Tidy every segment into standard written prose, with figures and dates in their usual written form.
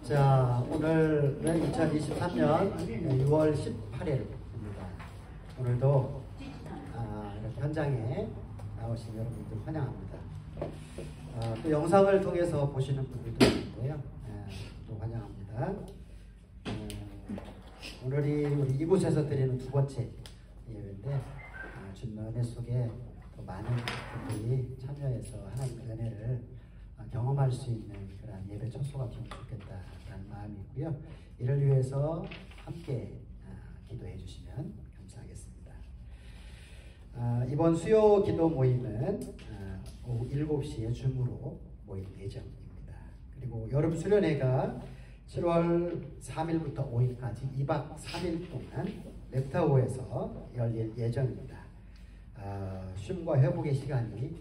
자, 오늘은 2023년 6월 18일입니다. 오늘도 이렇게 현장에 나오신 여러분들 환영합니다. 또 영상을 통해서 보시는 분들도 있는데요. 또 환영합니다. 오늘이 우리 이곳에서 드리는 두 번째 예배인데 주님의 은혜 속에 더 많은 분들이 참여해서 하나님의 은혜를 경험할 수 있는 그런 예배 첫소가 되면 좋겠다라는 마음이 있고요. 이를 위해서 함께 기도해 주시면 감사하겠습니다. 이번 수요 기도 모임은 오후 7시에 줌으로 모일 예정입니다. 그리고 여름 수련회가 7월 3일부터 5일까지 2박 3일 동안 랩타워에서 열릴 예정입니다. 쉼과 회복의 시간이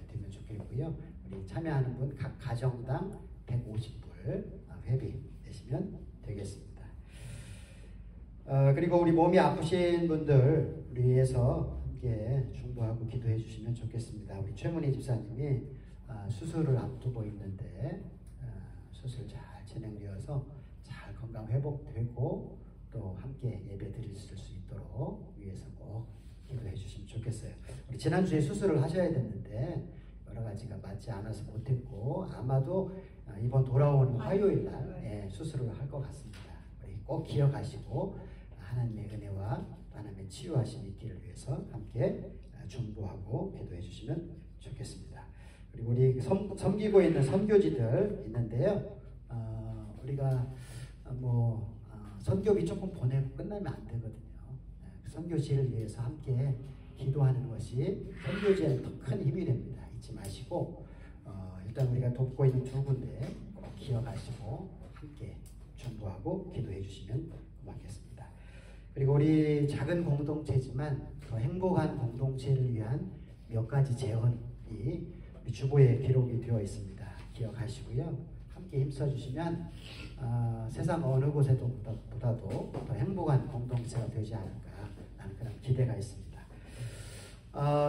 되면 좋겠고요. 우리 참여하는 분 각 가정당 150불 회비내시면 되겠습니다. 그리고 우리 몸이 아프신 분들 위해서 함께 중보하고 기도해 주시면 좋겠습니다. 우리 최문희 집사님이 수술을 앞두고 있는데 수술 잘 진행되어서 잘 건강 회복되고 또 함께 예배 드릴 수 있도록 위해서 꼭 기도해 주시면 좋겠어요. 우리 지난주에 수술을 하셔야 됐는데 여러 가지가 맞지 않아서 못했고 아마도 이번 돌아오는 화요일 날 수술을 할 것 같습니다. 우리 꼭 기억하시고 하나님의 은혜와 하나님의 치유하심이 있기를 위해서 함께 중보하고 기도해 주시면 좋겠습니다. 그리고 우리 섬기고 있는 선교지들 있는데요. 우리가 선교비 조금 보내고 끝나면 안 되거든요. 선교지를 위해서 함께 기도하는 것이 선교지에 더 큰 힘이 됩니다. 잊지 마시고 일단 우리가 돕고 있는 두 군데 꼭 기억하시고 함께 중보하고 기도해 주시면 고맙겠습니다. 그리고 우리 작은 공동체지만 더 행복한 공동체를 위한 몇 가지 제언이 우리 주보에 기록이 되어 있습니다. 기억하시고요. 함께 힘써주시면 세상 어느 곳에보다도 더 행복한 공동체가 되지 않을까 하는 그런 기대가 있습니다.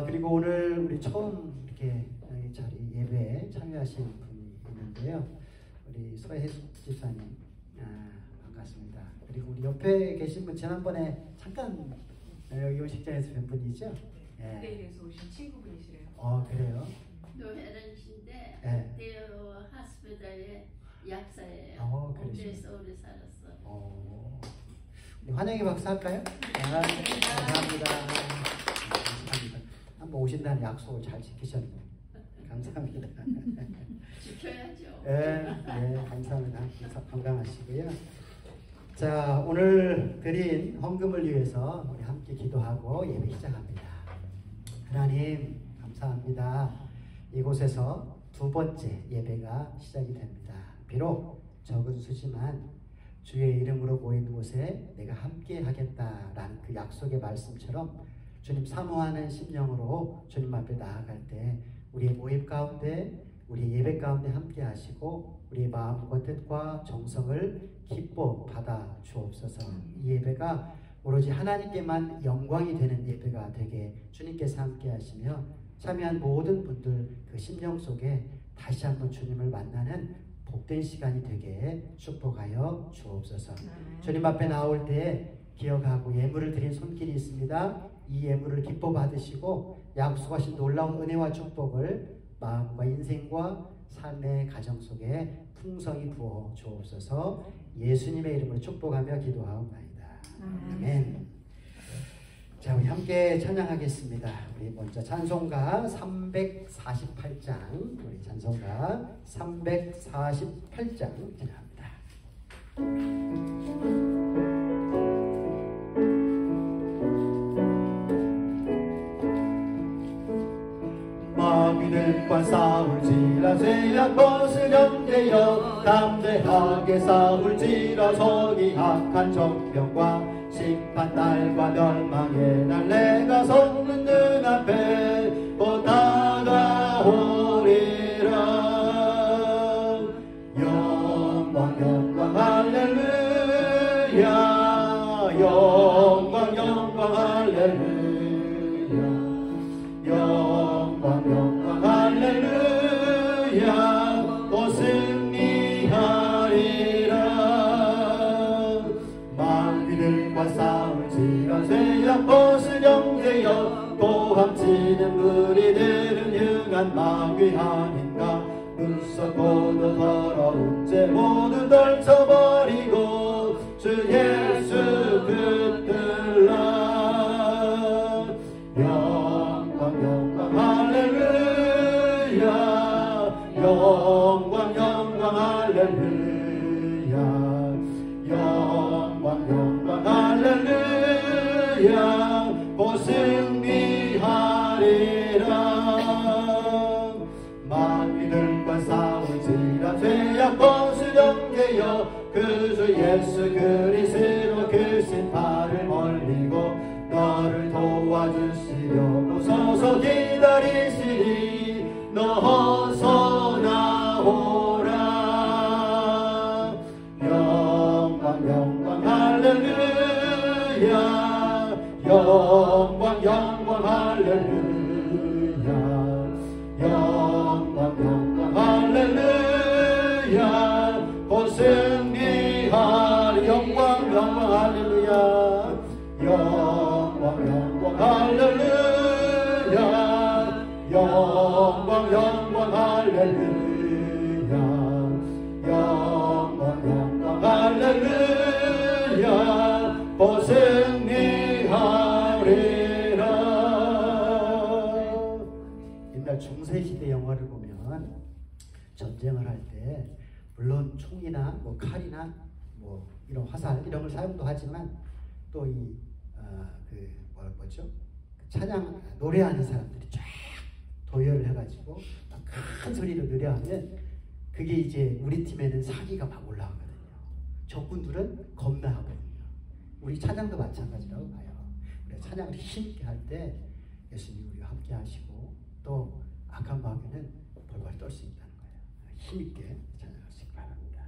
그리고 오늘 우리 처음 이렇게 자리 예배에 참여하신 분이 있는데요. 우리 서혜숙 집사님 반갑습니다. 그리고 우리 옆에 계신 분 지난번에 잠깐 여기 요식장에서 뵌 분이죠? 내일에서 오신 친구분이시래요. 그래요? 노혜련씨인데 네. 대여 하스피탈의 약사예요. 그래서 오래 살았어. 우리 환영의 박수 할까요? 감사합니다. 한번 오신다는 약속을 잘 지키셨네요. 감사합니다. 지켜야죠. 네, 감사합니다. 건강하시고요. 자, 오늘 드린 헌금을 위해서 우리 함께 기도하고 예배 시작합니다. 하나님 감사합니다. 이곳에서 두 번째 예배가 시작이 됩니다. 비록 적은 수지만 주의 이름으로 모이는 곳에 내가 함께 하겠다라는 그 약속의 말씀처럼 주님 사모하는 심령으로 주님 앞에 나아갈 때 우리의 모임 가운데 우리의 예배 가운데 함께 하시고 우리의 마음과 뜻과 정성을 기뻐 받아 주옵소서. 이 예배가 오로지 하나님께만 영광이 되는 예배가 되게 주님께서 함께 하시며 참여한 모든 분들 그 심령 속에 다시 한번 주님을 만나는 복된 시간이 되게 축복하여 주옵소서. 주님 앞에 나올 때 기억하고 예물을 드린 손길이 있습니다. 이 예물을 기뻐 받으시고 약속하신 놀라운 은혜와 축복을 마음과 인생과 삶의 가정 속에 풍성히 부어 주옵소서. 예수님의 이름으로 축복하며 기도하옵나이다. 아멘. 자, 우리 함께 찬양하겠습니다. 우리 먼저 찬송가 348장, 우리 찬송가 348장 찬양합니다. 마귀들과 싸울지라 죄악 벗을 경계여 담대하게 싸울지라 저기 악한 정병과 심판날과 멸망의 날 내가 섰는 눈앞에 곧 다가오리라. 영광 영광 할렐루야. 영광 영광 할렐루야. 영광 영광 할렐루야. 또 승리하리. 행한 마귀 아닌가. 눈 썩고도 더러운 죄 모두 떨쳐버리고 주 예수 붙들라. 영광 영광 할렐루야. 영광 영광 할렐루야. 영광 영광 할렐루야. 곧 승리하리라. 마귀들과 싸울지라 죄악 벗으려 깨어 그 주 예수 그리스도 그 신발을 멀리고 너를 도와주시려고 서서 기다리시니 너 어서 나오라. 영광 영광 할렐루야. 영광 영광 할렐루야. 영광 영광 할렐루야. 곧 승리하리. 영광 영광 할렐루야. 영광 영광 할렐루야. 영광 영광 할렐루야. 영광 영광 할렐루야. 곧 승리하리라. 옛날 중세시대 영화를 보면 전쟁을 할 때 물론 총이나 뭐 칼이나 뭐 이런 화살 이런 걸 사용도 하지만 또 이 뭐죠? 찬양 노래하는 사람들이 쫙 도열을 해가지고 막 큰 소리로 노래하면 그게 이제 우리 팀에는 사기가 막 올라오거든요. 적군들은 겁나하거든요. 우리 찬양도 마찬가지라고 봐요. 우리 찬양을 힘있게 할 때 예수님이 우리와 함께 하시고 또 악한 마귀는 벌벌 떨 수 있다는 거예요. 힘있게 찬양하시기 바랍니다.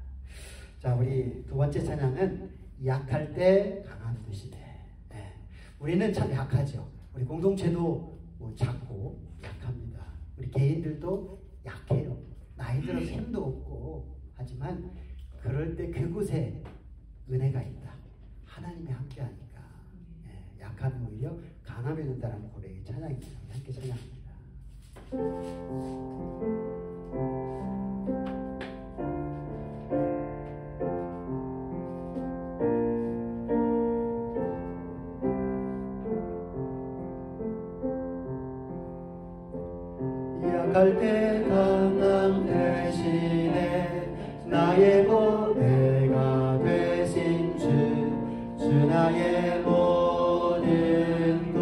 자, 우리 두 번째 찬양은 약할 때 강한 되시네. 네. 우리는 참 약하죠. 우리 공동체도 뭐 작고 약합니다. 우리 개인들도 약해요. 나이 들어서 힘도 없고 하지만 그럴 때 그곳에 은혜가 있다. 하나님이 함께 하니까 약하면 오히려 강하게 된다는 고백의 찬양입니다. 함께 찬양합니다. 약할 때 강함 대신에 나의 보배가 되신 주 나의 모든 것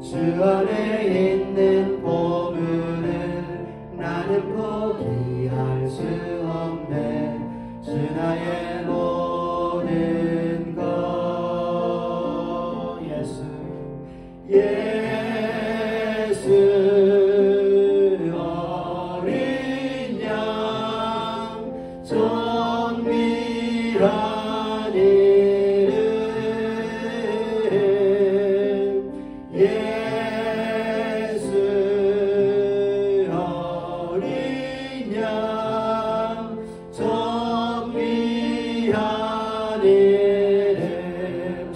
주 안에 있는 보물을 나는 포기할 수 없네. 주 나의 모든 것 예수 어린 양 정밀한 이름 예수 어린 양 정밀한 이름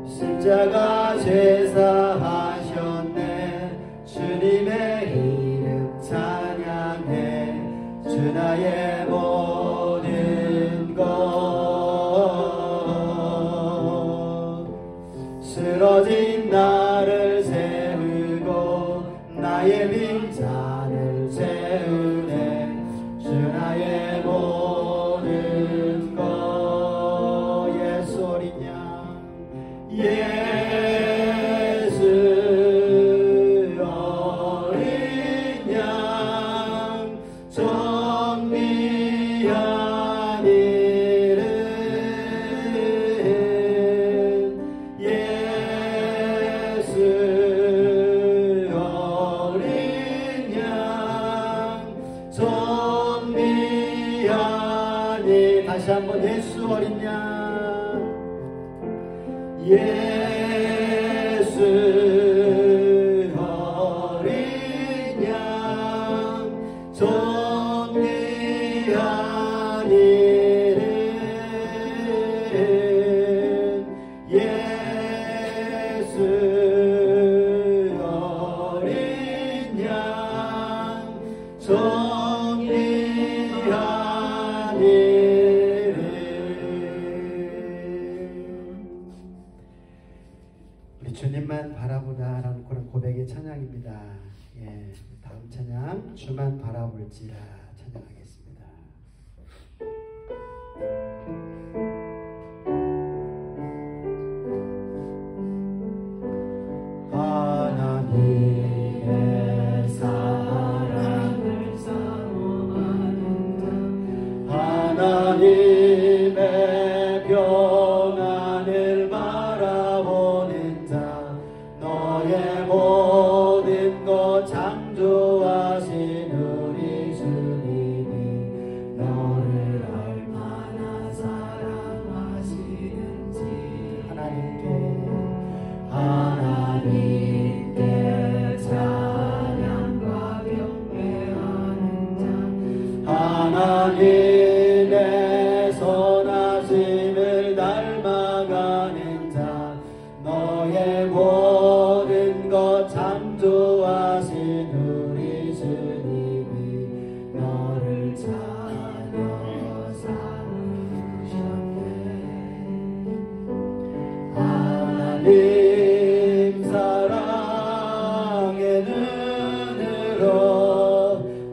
십자가 제사하셨네. 주님의 이름 찬양해. 주 나의 모든 것 쓰러진 나를 세우고 나의 빈잔을 채우네. 주 나의 모든 것 예수 어린 양 예수 어린 양 정밀한 이름 예수 어린 양 정밀한 이름 다시 한번 예수 어린 양 예수 어린 양 정밀한 이름 예수 찬양입니다. 예, 다음 찬양 주만 바라볼지라 찬양하겠습니다. 하나님의 사랑을 사모하는 자, 하나님의 평안을 바라보는 자, 너의 모든 것 창조하신 우리 주님이 너를 얼마나 사랑하시는지 하나님께 찬양과 경배하는 자, 하나님의 선하심을 닮아가는 자, 너의 모든 것 창조하신 우리 주님이 너를 자녀 삼으셨네. 하나님 사랑의 눈으로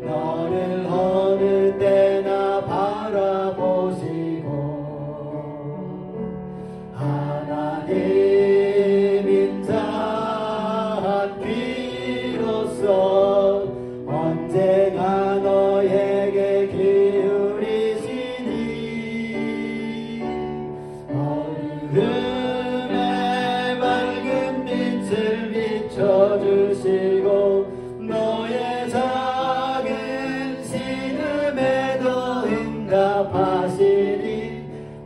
너를 어느 때나 바라보시고, 하나님 인자한 귀로서 언제나 너에게 기울이시니, 어둠의 밝은 빛을 비춰주시고 너의 작은 신음에도 응답하시니,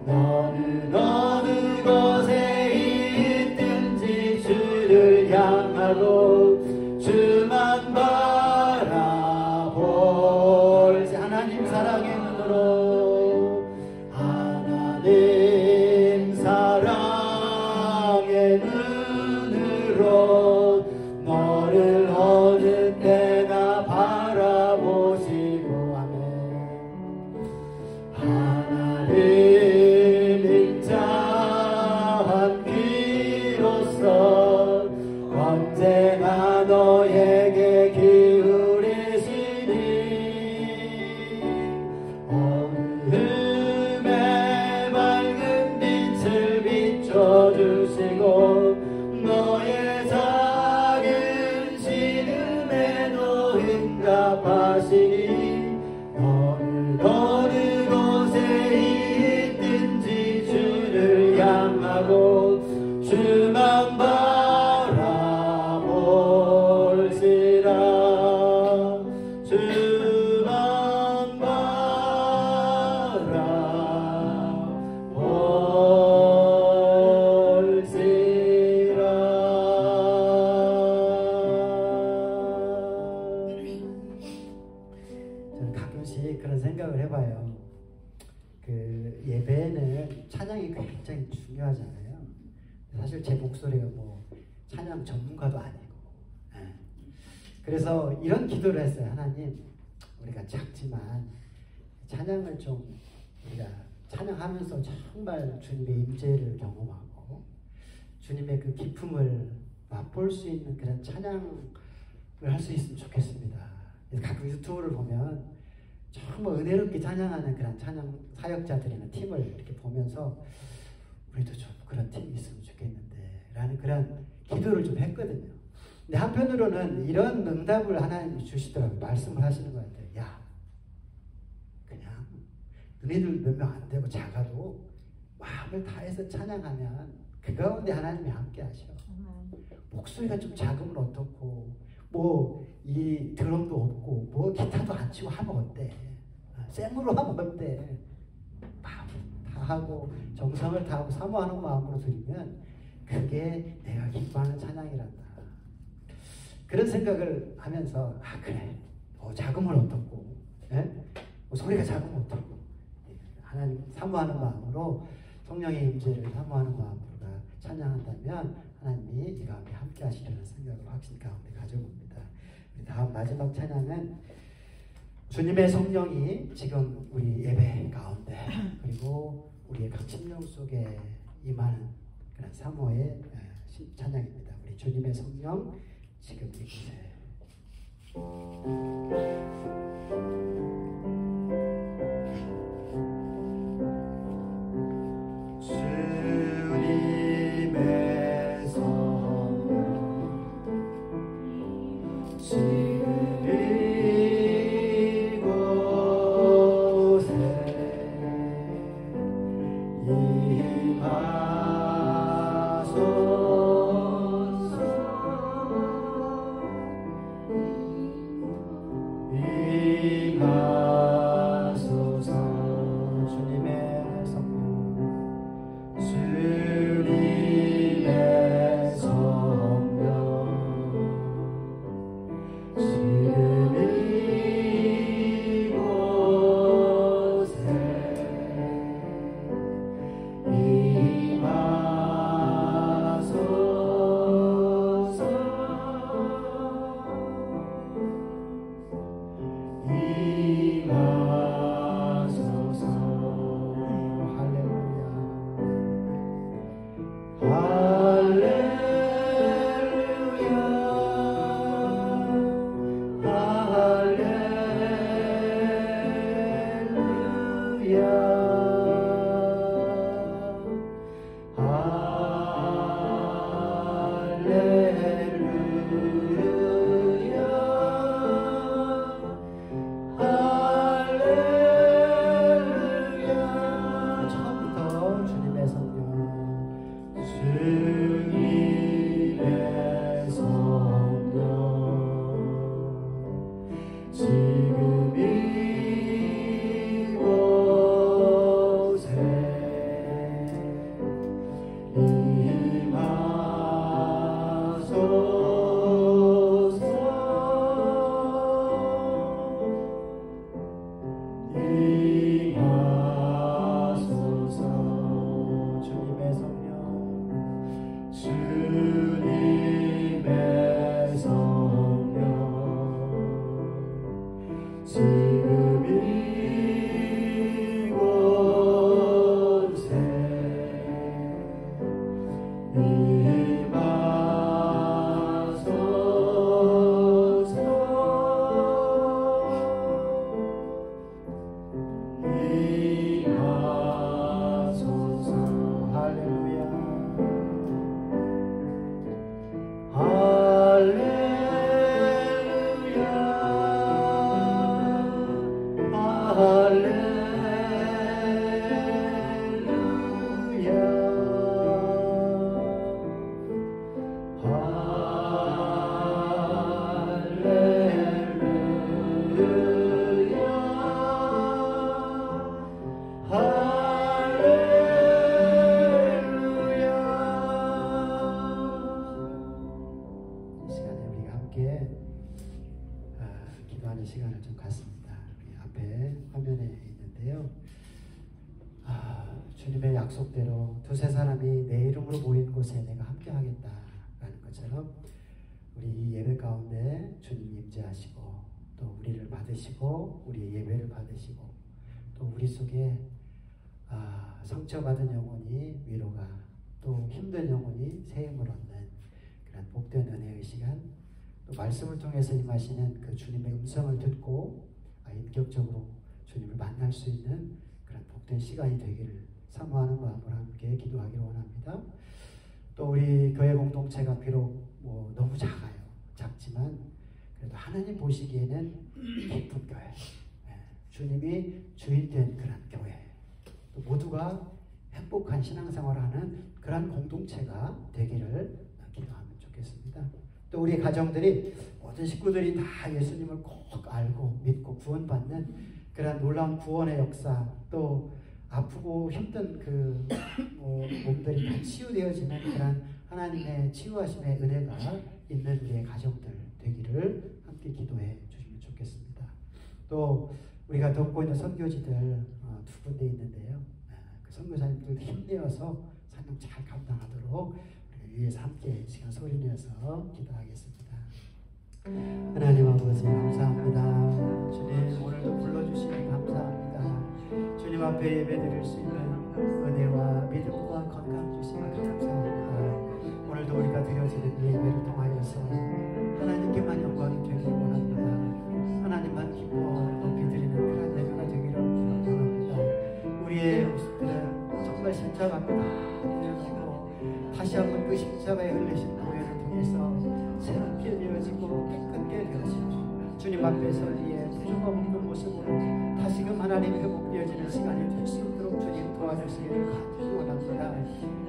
너는 어느 곳에 있든지 주를 향하고 주만 바라볼지. 하나님 사랑의 눈으로, 하나님 사랑의 눈으로 너를 어느 때나 바라보시고, 아멘. 하나님 인자한 귀로서 언제나 너에게 기울이시니, 어둠의 밝은 빛을 비춰주시고 너의 작은 신음에도 응답하시니, 너는 어느 곳에 있든지 주를 향하고 주만 바라볼지라. 주만 바라볼지라. 저는 가끔씩 그런 생각을 해봐요. 그 예배는 찬양이 굉장히 중요하잖아요. 사실 제 목소리가 뭐 찬양 전문가도 아니고, 예. 그래서 이런 기도를 했어요. 하나님, 우리가 작지만 찬양을 좀 우리가 찬양하면서 정말 주님의 임재를 경험하고 주님의 그 기품을 맛볼 수 있는 그런 찬양을 할 수 있으면 좋겠습니다. 그래서 가끔 유튜브를 보면 정말 은혜롭게 찬양하는 그런 찬양 사역자들이나 팀을 이렇게 보면서 우리도 좀 그런 팀이 있으면 좋겠는데 라는 그런 기도를 좀 했거든요. 근데 한편으로는 이런 응답을 하나님이 주시더라고요. 말씀을 하시는 것 같아요. 야, 그냥 너희들 몇 명 안 되고 작아도 마음을 다해서 찬양하면 그 가운데 하나님이 함께 하셔. 목소리가 좀 작으면 어떻고, 뭐 이 드럼도 없고 뭐 기타도 안 치고 하면 어때? 생으로 하면 어때? 마음 다 하고 정성을 다하고 사모하는 마음으로 드리면 그게 내가 기뻐하는 찬양이란다. 그런 생각을 하면서, 아 그래, 작으면 어떻고, 소리가 작으면 어떻고, 하나님 사모하는 마음으로, 성령의 임재를 사모하는 마음으로 찬양한다면 하나님이 이 가운데 함께 하시려는 생각을 확신 가운데 가져봅니다. 우리 다음 마지막 찬양은 주님의 성령이 지금 우리 예배 가운데 그리고 우리의 각 심령 속에 임하는 그런 사모의 찬양입니다. 우리 주님의 성령 지금 이곳에 주님의 성령 지금 이곳에 임하소서. 주님의 성령 주님의 성령 지금 이곳에 임하소서. 처음부터 주님의 성령 주님의 성령 지금 이곳에 임하소서. 주님의 성령 주님의 성령 지금 이곳에 임하소서. 할렐루야 이 시간에 우리가 함께 기도하는 시간을 좀 갖습니다. 우리 앞에 화면에 있는데요. 주님의 약속대로 두세 사람이 내 이름으로 모인 곳에 내가 함께 하겠다라는 것처럼 우리 이 예배 가운데 주님 임재하시고 또 우리를 받으시고 우리의 예배를 받으시고 또 우리 속에 상처받은 영혼이 위로가 또 힘든 영혼이 새 힘을 얻는 그런 복된 은혜의 시간 또 말씀을 통해서 임하시는 그 주님의 음성을 듣고 인격적으로 주님을 만날 수 있는 그런 복된 시간이 되기를 사모하는 마음으로 함께 기도하기를 원합니다. 또 우리 교회 공동체가 비록 너무 작지만 그래도 하나님 보시기에는 깊은 교회, 주님이 주인된 그런 교회, 또 모두가 행복한 신앙생활을 하는 그런 공동체가 되기를 기도하면 좋겠습니다. 또 우리 가정들이 모든 식구들이 다 예수님을 꼭 알고 믿고 구원받는 그런 놀라운 구원의 역사, 또 아프고 힘든 그 몸들이 다 치유되어지는 그런 하나님의 치유하심의 은혜가 있는 우리의 가정들 되기를 함께 기도해 주시면 좋겠습니다. 또 우리가 돕고 있는 선교지들 두 군데 있는데요. 그 선교사님들도 힘내어서 사명 잘 감당하도록 위에서 함께 시간 소리내어서 기도하겠습니다. 하나님 아버지 감사합니다. 주님 오늘도 불러주시니 감사합니다. 주님 앞에 예배드릴 수 있는 은혜와 믿음과 건강 주시니 감사합니다. 오늘도 우리가 드려지는 예배를 통하여서 그 십자가에 흘리신 보혈을 통해서 새롭게 되어지고 깨끗게 되어지고 주님 앞에 서기에 부족함 없는 모습으로 다시금 하나님 회복되어지는 시간이 될 수 있도록 주님 도와주시기를 간절히 원합니다.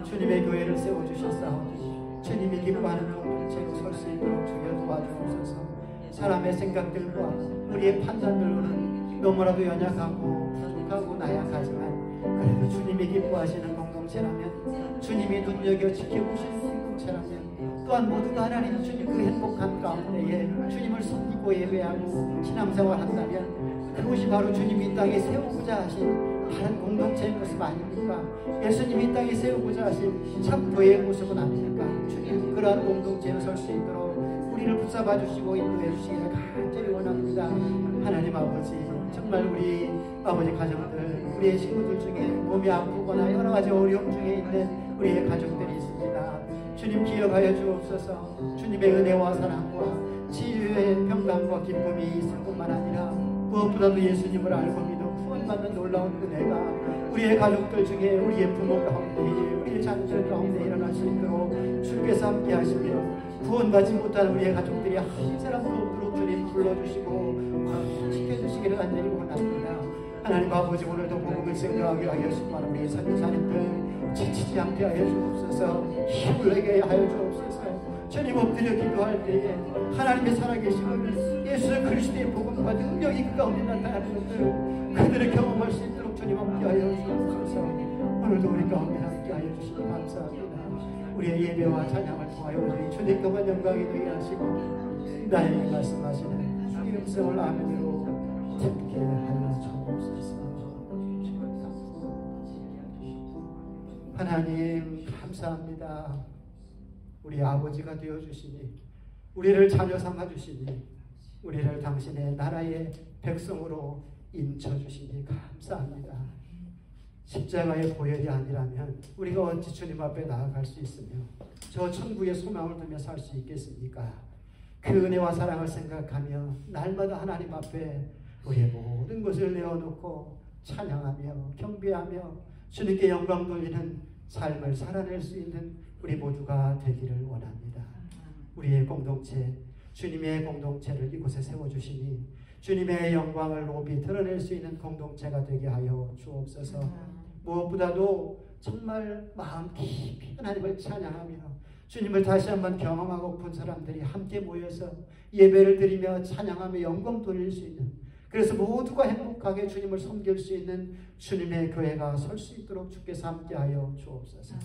주님의 교회를 세워주셨사오니 주님이 기뻐하는 공동체로 설 수 있도록 주여 도와주옵소서. 사람의 생각들과 우리의 판단들로는 너무나도 연약하고 부족하고 나약하지만 그래도 주님이 기뻐하시는 공동체라면, 주님이 눈여겨 지켜보시는 공동체라면, 또한 모두가 하나님 주님 그 행복한 가운데에 주님을 섬기고 예배하고 신앙생활 한다면 그것이 바로 주님이 이 땅에 세우고자 하신 다른 공동체의 모습 아닙니까? 예수님이 이 땅에 세우고자 하신 참 교회의 모습은 아닙니까? 주님 그러한 공동체에 설 수 있도록 우리를 붙잡아 주시고 인도해 주시기를 간절히 원합니다. 하나님 아버지, 정말 우리 아버지 가정들, 우리의 친구들 중에 몸이 아프거나 여러 가지 어려움 중에 있는 우리의 가족들이 있습니다. 주님 기억하여 주옵소서. 주님의 은혜와 사랑과 치유의 평강과 기쁨이 있을 뿐만 아니라 무엇보다도 예수님을 알고 믿어 구원받는 놀라운 은혜가 우리의 가족들 중에, 우리의 부모 가운데, 우리의 자녀들 가운데 일어날 수 있도록 주께서 함께 하시며, 구원받지 못한 우리의 가족들이 한 사람도 없도록 주님 불러주시고 지켜주시기를 간절히 원합니다. 하나님 아버지, 오늘도 복음을 생각하게 하여 주시고 우리의 선교사님들 지치지 않게 하여 주옵소서. 힘을 내게 하여 주옵소서. 주님 엎드려 기도할 때에 하나님의 살아계심을, 예수 그리스도의 복음과 능력이 그 가운데 나타나는 것들 그들을 경험할 수 있도록 주님 함께 하여 주옵소서. 오늘도 우리 가운데 함께 하여 주시니 감사합니다. 우리의 예배와 찬양을 통하여 우리 주님께만 영광이 되게 하시고 나에게 말씀하시는 이 음성을 아멘으로 듣게 하여 주옵소서. 하나님 감사합니다. 우리 아버지가 되어주시니, 우리를 자녀 삼아주시니, 우리를 당신의 나라의 백성으로 인쳐주시니 감사합니다. 십자가의 보혈이 아니라면 우리가 어찌 주님 앞에 나아갈 수 있으며 저 천국의 소망을 두며 살 수 있겠습니까? 그 은혜와 사랑을 생각하며 날마다 하나님 앞에 우리의 모든 것을 내어놓고 찬양하며 경배하며 주님께 영광 돌리는 삶을 살아낼 수 있는 우리 모두가 되기를 원합니다. 우리의 공동체, 주님의 공동체를 이곳에 세워주시니 주님의 영광을 높이 드러낼 수 있는 공동체가 되게 하여 주옵소서. 무엇보다도 정말 마음 깊이 하나님을 찬양하며 주님을 다시 한번 경험하고픈 사람들이 함께 모여서 예배를 드리며 찬양하며 영광 돌릴 수 있는, 그래서 모두가 행복하게 주님을 섬길 수 있는 주님의 교회가 설 수 있도록 주께서 함께하여 주옵소서.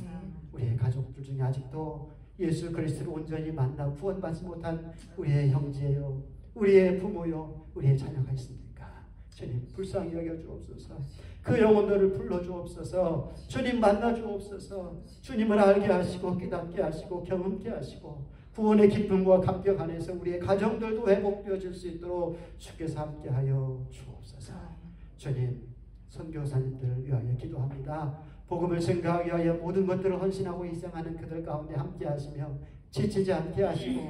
우리의 가족들 중에 아직도 예수 그리스도를 온전히 만나 구원받지 못한 우리의 형제요, 우리의 부모요, 우리의 자녀가 있습니까? 주님 불쌍히 여겨 주옵소서. 그 영혼들을 불러 주옵소서. 주님 만나 주옵소서. 주님을 알게 하시고 깨닫게 하시고 경험케 하시고 구원의 기쁨과 감격 안에서 우리의 가정들도 회복되어질 수 있도록 주께서 함께하여 주옵소서. 주님, 선교사님들을 위하여 기도합니다. 복음을 증거하기 위하여 모든 것들을 헌신하고 희생하는 그들 가운데 함께하시며 지치지 않게 하시고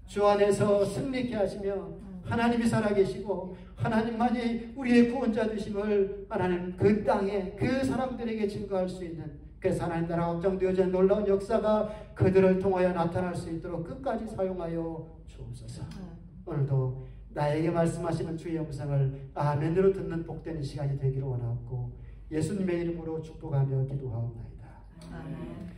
주 안에서 승리케 하시며 하나님이 살아계시고 하나님만이 우리의 구원자 되심을 하나님 그 땅에 그 사람들에게 증거할 수 있는, 그래서 하나님 나라 확정되어진 놀라운 역사가 그들을 통하여 나타날 수 있도록 끝까지 사용하여 주옵소서. 오늘도 나에게 말씀하시는 주의 음성을 아멘으로 듣는 복되는 시간이 되기를 원하고 예수님의 이름으로 축복하며 기도하옵나이다. 아멘.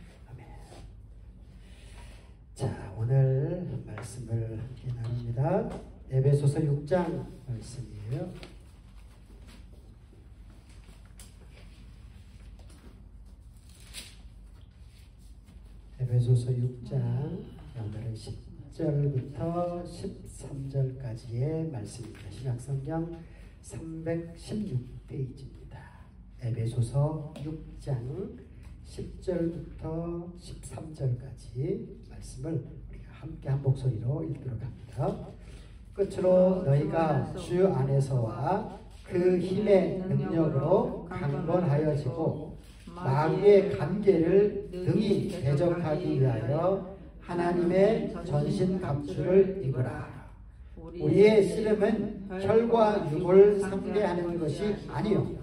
자, 오늘 말씀을 함께 나눕니다. 에베소서 6장 말씀이에요. 에베소서 6장 오늘은 10절부터 13절까지의 말씀입니다. 신약성경 316페이지입니다. 에베소서 6장 10절부터 13절까지 말씀을 우리가 함께 한 목소리로 읽도록 합니다. 끝으로 너희가 주 안에서와 그 힘의 능력으로 강건하여지고 마귀의 관계를 능히 대적하기 위하여 하나님의 전신 갑주를 입으라. 우리의 씨름은 혈과 육을 상대하는 것이 아니요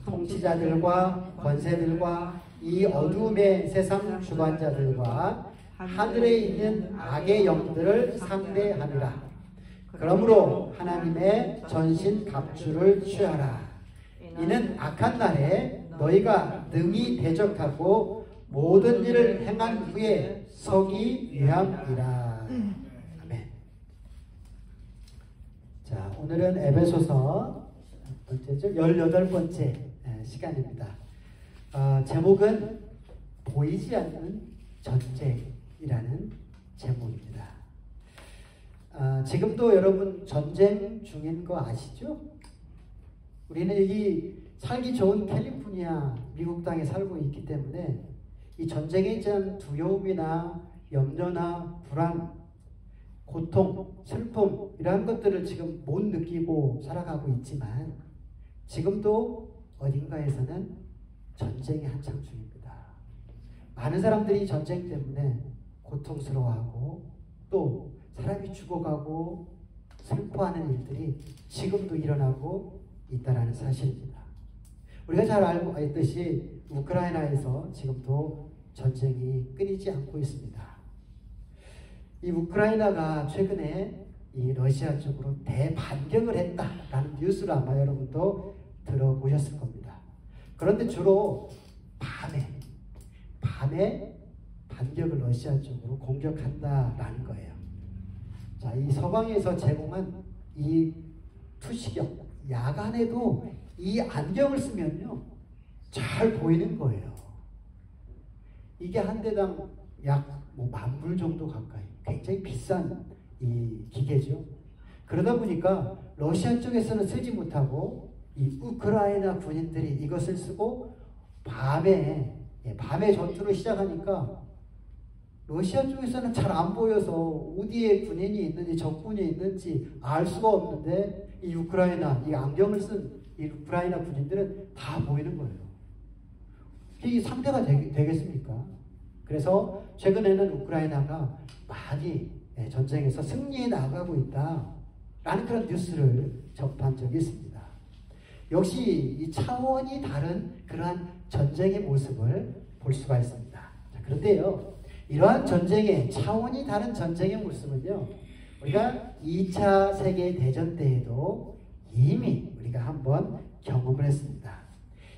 통치자들과 권세들과 이 어두움의 세상 주관자들과 하늘에 있는 악의 영들을 상대하느라. 그러므로 하나님의 전신 갑주를 취하라. 이는 악한 날에 너희가 능히 대적하고 모든 일을 행한 후에 서기 위함이라. 아멘. 자, 오늘은 에베소서 18번째 시간입니다. 제목은 보이지 않는 전쟁이라는 제목입니다. 지금도 여러분 전쟁 중인 거 아시죠? 우리는 여기 살기 좋은 캘리포니아 미국 땅에 살고 있기 때문에 이 전쟁에 대한 두려움이나 염려나 불안, 고통, 슬픔 이러한 것들을 지금 못 느끼고 살아가고 있지만 지금도 어딘가에서는 전쟁이 한창 중입니다. 많은 사람들이 전쟁 때문에 고통스러워하고 또 사람이 죽어가고 슬퍼하는 일들이 지금도 일어나고 있다는 사실입니다. 우리가 잘 알고 있듯이 우크라이나에서 지금도 전쟁이 끊이지 않고 있습니다. 이 우크라이나가 최근에 이 러시아 쪽으로 대반격을 했다라는 뉴스를 아마 여러분도 들어보셨을 겁니다. 그런데 주로 밤에 반격을 러시아 쪽으로 공격한다라는 거예요. 자, 이 서방에서 제공한 이 투시경, 야간에도 이 안경을 쓰면요, 잘 보이는 거예요. 이게 한 대당 약 10,000불 정도 가까이, 굉장히 비싼 이 기계죠. 그러다 보니까 러시아 쪽에서는 쓰지 못하고 이 우크라이나 군인들이 이것을 쓰고 밤에 전투를 시작하니까 러시아 쪽에서는 잘 안 보여서 어디에 군인이 있는지 적군이 있는지 알 수가 없는데 이 우크라이나, 이 안경을 쓴 이 우크라이나 군인들은 다 보이는 거예요. 이게 상대가 되겠습니까? 그래서 최근에는 우크라이나가 많이 전쟁에서 승리해 나가고 있다라는 그런 뉴스를 접한 적이 있습니다. 역시 이 차원이 다른 그러한 전쟁의 모습을 볼 수가 있습니다. 자, 그런데요, 이러한 전쟁의 차원이 다른 전쟁의 모습은요, 우리가 2차 세계대전 때에도 이미 우리가 한번 경험을 했습니다.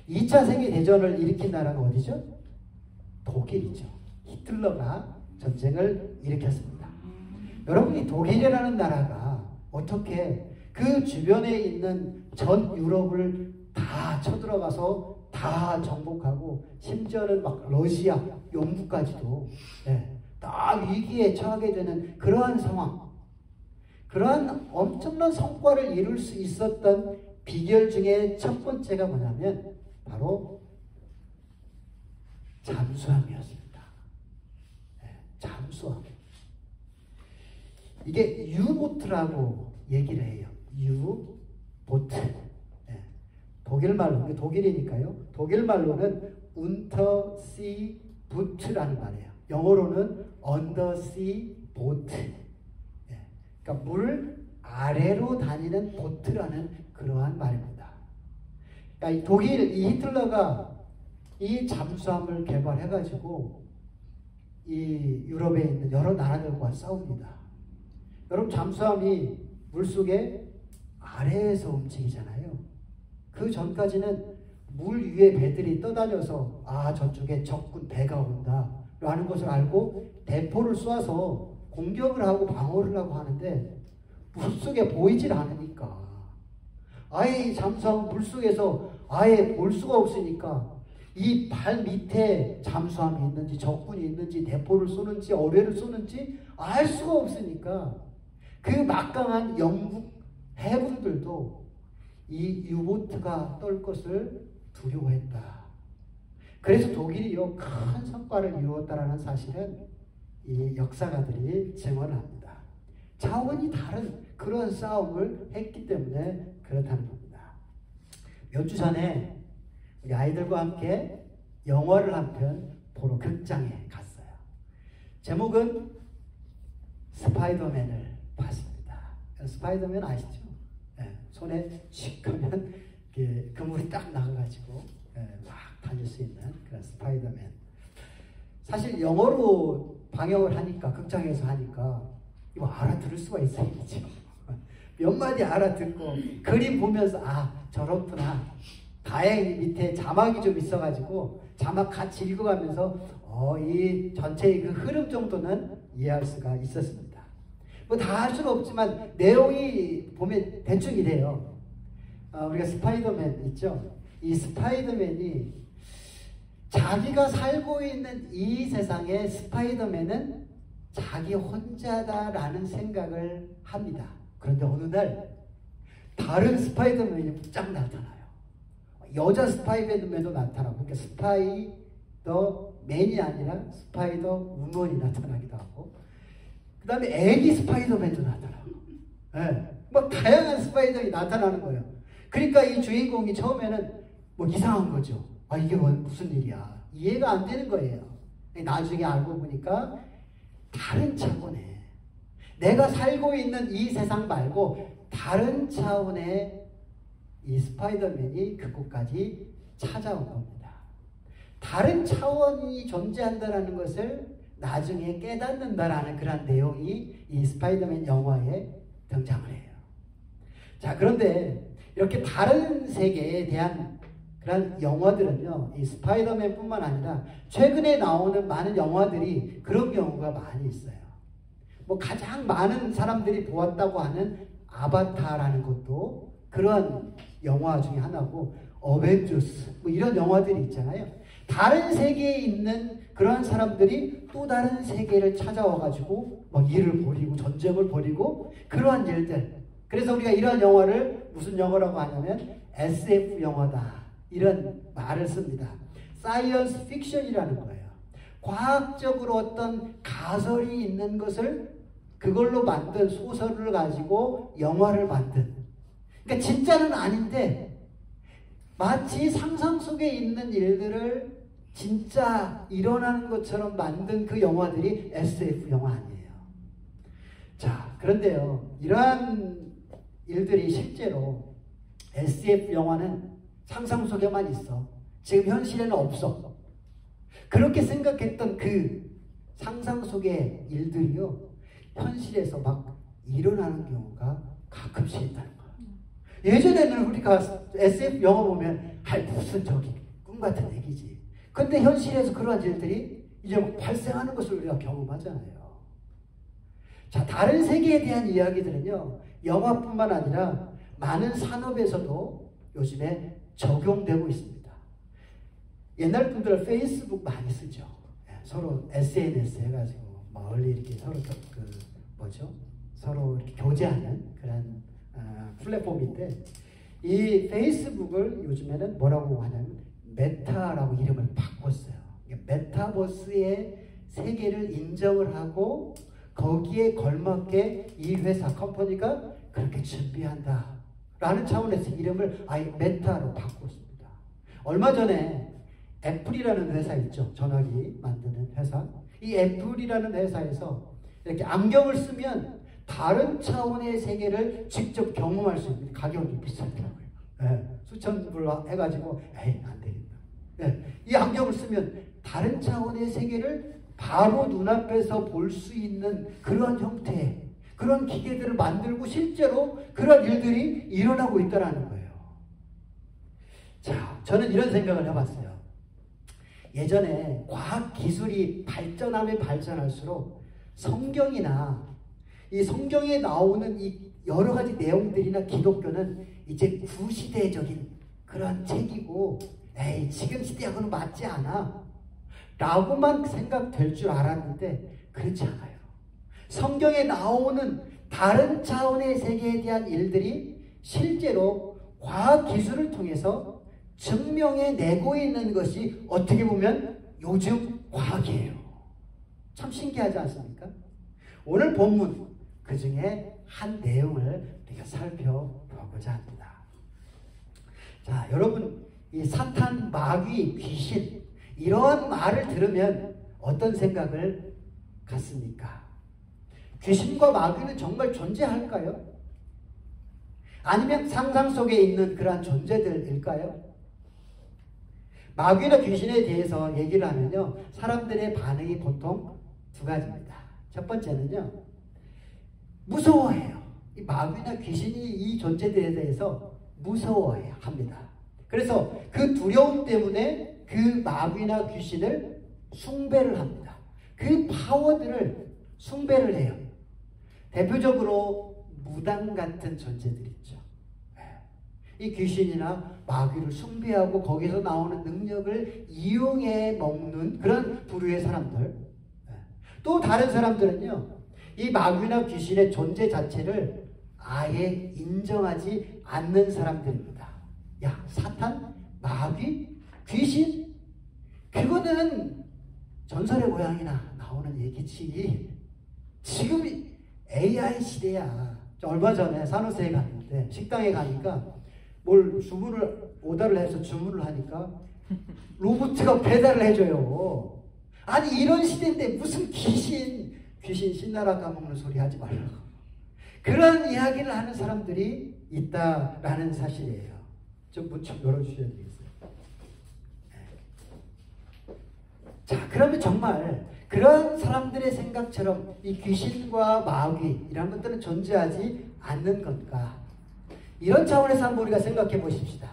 2차 세계대전을 일으킨 나라가 어디죠? 독일이죠. 히틀러가 전쟁을 일으켰습니다. 여러분이 독일이라는 나라가 어떻게 그 주변에 있는 전 유럽을 다 쳐들어가서 다 정복하고 심지어는 막 러시아, 영국까지도 딱 위기에 처하게 되는 그러한 상황, 그러한 엄청난 성과를 이룰 수 있었던 비결 중에 첫 번째가 뭐냐면 바로 잠수함이었습니다. 잠수함. 이게 유보트라고 얘기를 해요. 유보트. 독일 말로, 독일이니까요. 독일 말로는 운터시 부트라는 말이에요. 영어로는 언더시 보트. 그러니까 물 아래로 다니는 보트라는 그러한 말입니다. 그러니까 독일, 이 히틀러가 이 잠수함을 개발해가지고 이 유럽에 있는 여러 나라들과 싸웁니다. 여러분, 잠수함이 물속에 아래에서 움직이잖아요. 그 전까지는 물 위에 배들이 떠다녀서 저쪽에 적군 배가 온다 라는 것을 알고 대포를 쏘아서 공격을 하고 방어를 하고 하는데 물속에 보이질 않으니까 아예 잠수함 물속에서 아예 볼 수가 없으니까 이 발 밑에 잠수함이 있는지 적군이 있는지 대포를 쏘는지 어뢰를 쏘는지 알 수가 없으니까 그 막강한 영국 해군들도 이 유보트가 떨 것을 두려워했다. 그래서 독일이요 큰 성과를 이루었다라는 사실은 이 역사가들이 증언합니다. 차원이 다른 그런 싸움을 했기 때문에 그렇다는 겁니다. 몇 주 전에 우리 아이들과 함께 영화를 한 편 보러 극장에 갔어요. 제목은 스파이더맨을 봤습니다. 스파이더맨 아시죠? 손에 칙 하면 그물이 딱 나가가지고 막 다닐 수 있는 그런 스파이더맨. 사실 영어로 방영을 하니까, 극장에서 하니까 이거 알아들을 수가 있어야죠. 몇 마디 알아듣고 그림 보면서 아 저렇구나. 다행히 밑에 자막이 좀 있어가지고 자막 같이 읽어가면서 이 전체의 그 흐름 정도는 이해할 수가 있었습니다. 뭐 다 할 수는 없지만 내용이 보면 대충 이래요. 우리가 스파이더맨 있죠? 이 스파이더맨이 자기가 살고 있는 이 세상에 스파이더맨은 자기 혼자다라는 생각을 합니다. 그런데 어느 날 다른 스파이더맨이 쫙 나타나요. 여자 스파이더맨도 나타나고, 그러니까 스파이더맨이 아니라 스파이더 우먼이 나타나기도 하고, 그 다음에 애기 스파이더맨도 나타나고, 네. 뭐 다양한 스파이더맨이 나타나는 거예요. 그러니까 이 주인공이 처음에는 뭐 이상한 거죠. 아 이게 무슨 일이야. 이해가 안 되는 거예요. 나중에 알고 보니까 다른 차원에 내가 살고 있는 이 세상 말고 다른 차원의 이 스파이더맨이 그곳까지 찾아온 겁니다. 다른 차원이 존재한다는 것을 나중에 깨닫는다라는 그런 내용이 이 스파이더맨 영화에 등장을 해요. 자, 그런데 이렇게 다른 세계에 대한 그런 영화들은요, 이 스파이더맨 뿐만 아니라 최근에 나오는 많은 영화들이 그런 경우가 많이 있어요. 뭐 가장 많은 사람들이 보았다고 하는 아바타라는 것도 그런 영화 중에 하나고, 어벤져스 뭐 이런 영화들이 있잖아요. 다른 세계에 있는 그런 사람들이 또 다른 세계를 찾아와가지고 막 일을 벌이고 전쟁을 벌이고 그러한 일들. 그래서 우리가 이런 영화를 무슨 영화라고 하냐면 SF 영화다 이런 말을 씁니다. 사이언스 픽션이라는 거예요. 과학적으로 어떤 가설이 있는 것을 그걸로 만든 소설을 가지고 영화를 만든. 그러니까 진짜는 아닌데 마치 상상 속에 있는 일들을 진짜 일어나는 것처럼 만든 그 영화들이 SF 영화 아니에요. 자, 그런데요, 이러한 일들이 실제로 SF 영화는 상상 속에만 있어. 지금 현실에는 없어. 그렇게 생각했던 그 상상 속의 일들이요, 현실에서 막 일어나는 경우가 가끔씩 있다는 거예요. 예전에는 우리가 SF 영화 보면 무슨 저기 꿈 같은 얘기지. 근데 현실에서 그러한 일들이 이제 막 발생하는 것을 우리가 경험하잖아요. 자, 다른 세계에 대한 이야기들은요, 영화뿐만 아니라 많은 산업에서도 요즘에 적용되고 있습니다. 옛날 분들은 페이스북 많이 쓰죠. 서로 SNS 해가지고 멀리 이렇게 서로 서로 이렇게 교제하는 그런 플랫폼인데, 이 페이스북을 요즘에는 뭐라고 하냐면 메타라고 이름을 바꿨어요. 메타버스의 세계를 인정을 하고 거기에 걸맞게 이 회사 컴퍼니가 그렇게 준비한다 라는 차원에서 이름을 아예 메타로 바꿨습니다. 얼마 전에 애플이라는 회사 있죠. 전화기 만드는 회사. 이 애플이라는 회사에서 이렇게 안경을 쓰면 다른 차원의 세계를 직접 경험할 수 있는, 가격이 비싸더라고요. 네, 수천 불 해가지고 안 되겠다. 네, 이 안경을 쓰면 다른 차원의 세계를 바로 눈앞에서 볼 수 있는 그런 형태의 그런 기계들을 만들고 실제로 그런 일들이 일어나고 있다는 거예요. 자, 저는 이런 생각을 해봤어요. 예전에 과학기술이 발전하면 발전할수록 성경이나 이 성경에 나오는 이 여러 가지 내용들이나 기독교는 이제 구시대적인 그런 책이고, 지금 시대하고는 맞지 않아 라고만 생각될 줄 알았는데 그렇지 않아요. 성경에 나오는 다른 차원의 세계에 대한 일들이 실제로 과학기술을 통해서 증명해내고 있는 것이 어떻게 보면 요즘 과학이에요. 참 신기하지 않습니까? 오늘 본문 그 중에 한 내용을 우리가 살펴보고자 합니다. 자, 여러분, 이 사탄, 마귀, 귀신 이러한 말을 들으면 어떤 생각을 갖습니까? 귀신과 마귀는 정말 존재할까요? 아니면 상상 속에 있는 그러한 존재들일까요? 마귀나 귀신에 대해서 얘기를 하면요, 사람들의 반응이 보통 두 가지입니다. 첫 번째는요, 무서워해요. 이 마귀나 귀신이 이 존재들에 대해서 무서워해야 합니다. 그래서 그 두려움 때문에 그 마귀나 귀신을 숭배를 합니다. 그 파워들을 숭배를 해요. 대표적으로 무당 같은 존재들 있죠. 이 귀신이나 마귀를 숭배하고 거기서 나오는 능력을 이용해 먹는 그런 부류의 사람들. 또 다른 사람들은요, 이 마귀나 귀신의 존재 자체를 아예 인정하지 않는 사람들입니다. 야, 사탄, 마귀, 귀신? 그거는 전설의 고향이나 나오는 얘기지. 지금 AI 시대야. 얼마 전에 산호세에 갔는데 식당에 가니까 뭘 주문을 오더를 해서 주문을 하니까 로봇가 배달을 해줘요. 아니 이런 시대인데 무슨 귀신 신나라 까먹는 소리 하지 말라고. 그런 이야기를 하는 사람들이 있다라는 사실이에요. 좀 문 좀 열어주셔야 되겠어요. 자, 그러면 정말 그런 사람들의 생각처럼 이 귀신과 마귀 이런 것들은 존재하지 않는 건가? 이런 차원에서 한번 우리가 생각해 보십시다.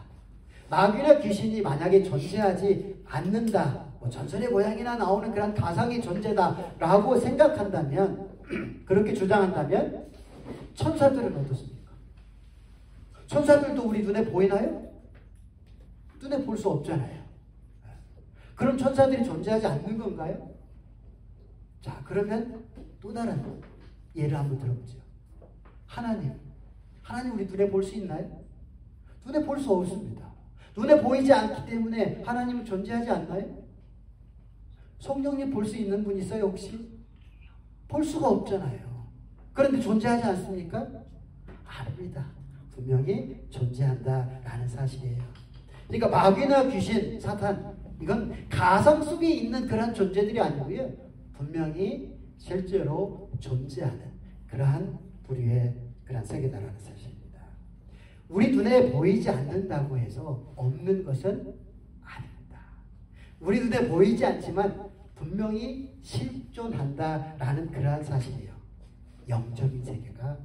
마귀나 귀신이 만약에 존재하지 않는다, 뭐 전설의 고향이나 나오는 그런 가상의 존재다라고 생각한다면, 그렇게 주장한다면 천사들은 어떻습니까? 천사들도 우리 눈에 보이나요? 눈에 볼 수 없잖아요. 그럼 천사들이 존재하지 않는 건가요? 자, 그러면 또 다른 예를 한번 들어보죠. 하나님 우리 눈에 볼 수 있나요? 눈에 볼 수 없습니다. 눈에 보이지 않기 때문에 하나님은 존재하지 않나요? 성령님 볼 수 있는 분 있어요 혹시? 볼 수가 없잖아요. 그런데 존재하지 않습니까? 아닙니다. 분명히 존재한다라는 사실이에요. 그러니까 마귀나 귀신, 사탄, 이건 가상 속에 있는 그런 존재들이 아니고요, 분명히 실제로 존재하는 그러한 부류의 그런 세계다라는 사실입니다. 우리 눈에 보이지 않는다고 해서 없는 것은 아닙니다. 우리 눈에 보이지 않지만 분명히 실존한다라는 그러한 사실이에요. 영적인 세계가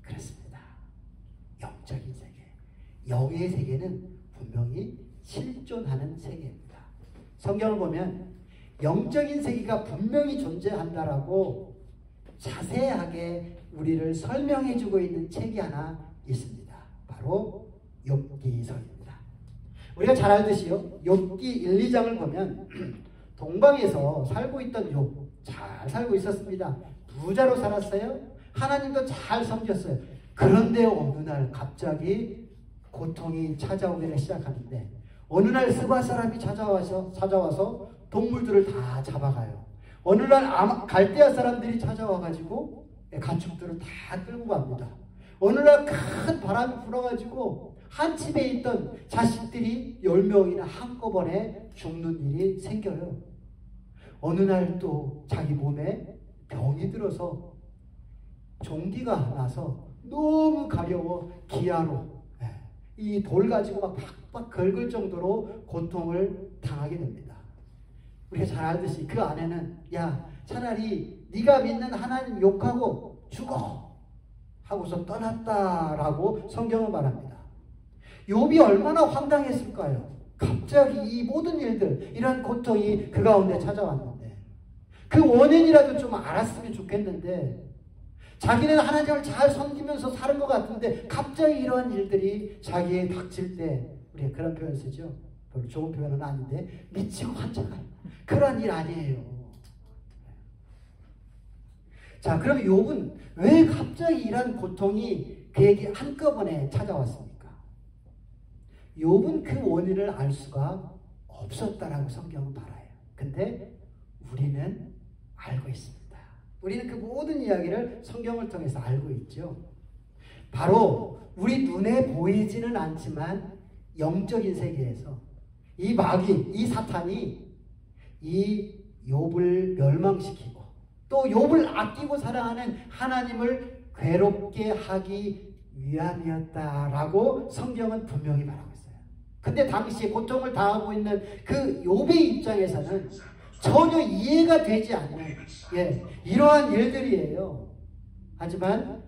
그렇습니다. 영적인 세계, 영의 세계는 분명히 실존하는 세계입니다. 성경을 보면 영적인 세계가 분명히 존재한다라고 자세하게 우리를 설명해주고 있는 책이 하나 있습니다. 바로 욥기서입니다. 우리가 잘 알듯이요, 욥기 1, 2장을 보면 동방에서 살고 있던 욥, 잘 살고 있었습니다. 부자로 살았어요. 하나님도 잘 섬겼어요. 그런데 어느 날 갑자기 고통이 찾아오기 시작하는데, 어느 날 스바 사람이 찾아와서 동물들을 다 잡아가요. 어느 날 갈대아 사람들이 찾아와가지고 가축들을 다 끌고 갑니다. 어느 날 큰 바람이 불어가지고 한 집에 있던 자식들이 10명이나 한꺼번에 죽는 일이 생겨요. 어느 날 또 자기 몸에 병이 들어서 종기가 나서 너무 가려워 기아로 이 돌 가지고 막 팍팍 긁을 정도로 고통을 당하게 됩니다. 우리가 잘 알듯이 그 안에는 야, 차라리 네가 믿는 하나님 욕하고 죽어 하고서 떠났다라고 성경은 말합니다. 욥이 얼마나 황당했을까요? 갑자기 이 모든 일들, 이런 고통이 그 가운데 찾아왔는데 그 원인이라도 좀 알았으면 좋겠는데, 자기는 하나님을 잘 섬기면서 사는 것 같은데 갑자기 이러한 일들이 자기에 닥칠 때, 우리가 그런 표현 쓰죠. 별로 좋은 표현은 아닌데 미치고 환장한 그런 일 아니에요. 자, 그럼 욥은 왜 갑자기 이런 고통이 그에게 한꺼번에 찾아왔습니까? 욥은 그 원인을 알 수가 없었다라고 성경은 말해요. 근데 우리는 알고 있습니다. 우리는 그 모든 이야기를 성경을 통해서 알고 있죠. 바로 우리 눈에 보이지는 않지만 영적인 세계에서 이 마귀, 이 사탄이 이 욥을 멸망시키고 또 욥을 아끼고 사랑하는 하나님을 괴롭게 하기 위함이었다라고 성경은 분명히 말하고 있어요. 근데 당시에 고통을 당하고 있는 그 욥의 입장에서는 전혀 이해가 되지 않는 이러한 일들이에요. 하지만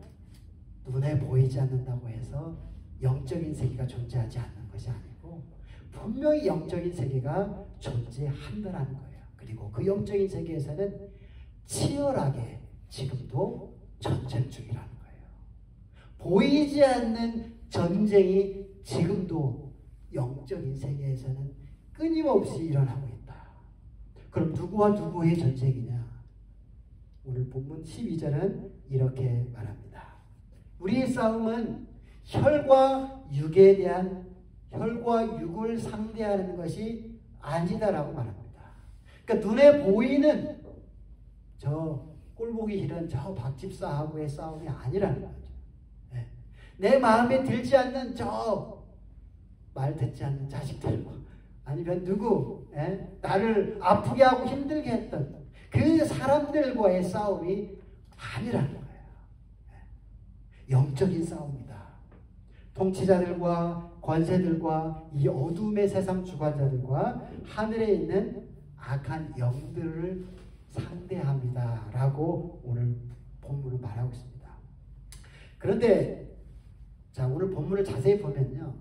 눈에 보이지 않는다고 해서 영적인 세계가 존재하지 않는 것이 아니고 분명히 영적인 세계가 존재한다는 거예요. 그리고 그 영적인 세계에서는 치열하게 지금도 전쟁 중이라는 거예요. 보이지 않는 전쟁이 지금도 영적인 세계에서는 끊임없이 일어나고 있다. 그럼 누구와 누구의 전쟁이냐? 오늘 본문 12절은 이렇게 말합니다. 우리의 싸움은 혈과 육에 대한 혈과 육을 상대하는 것이 아니다라고 말합니다. 그러니까 눈에 보이는 저 꼴보기 싫은 저 박집사하고의 싸움이 아니라는 거죠. 내 마음에 들지 않는 저 말 듣지 않는 자식들과 아니면 누구 나를 아프게 하고 힘들게 했던 그 사람들과의 싸움이 아니라는 거예요. 영적인 싸움이다. 통치자들과 권세들과 이 어둠의 세상 주관자들과 하늘에 있는 악한 영들을 상대합니다. 라고 오늘 본문은 말하고 있습니다. 그런데 자, 오늘 본문을 자세히 보면요.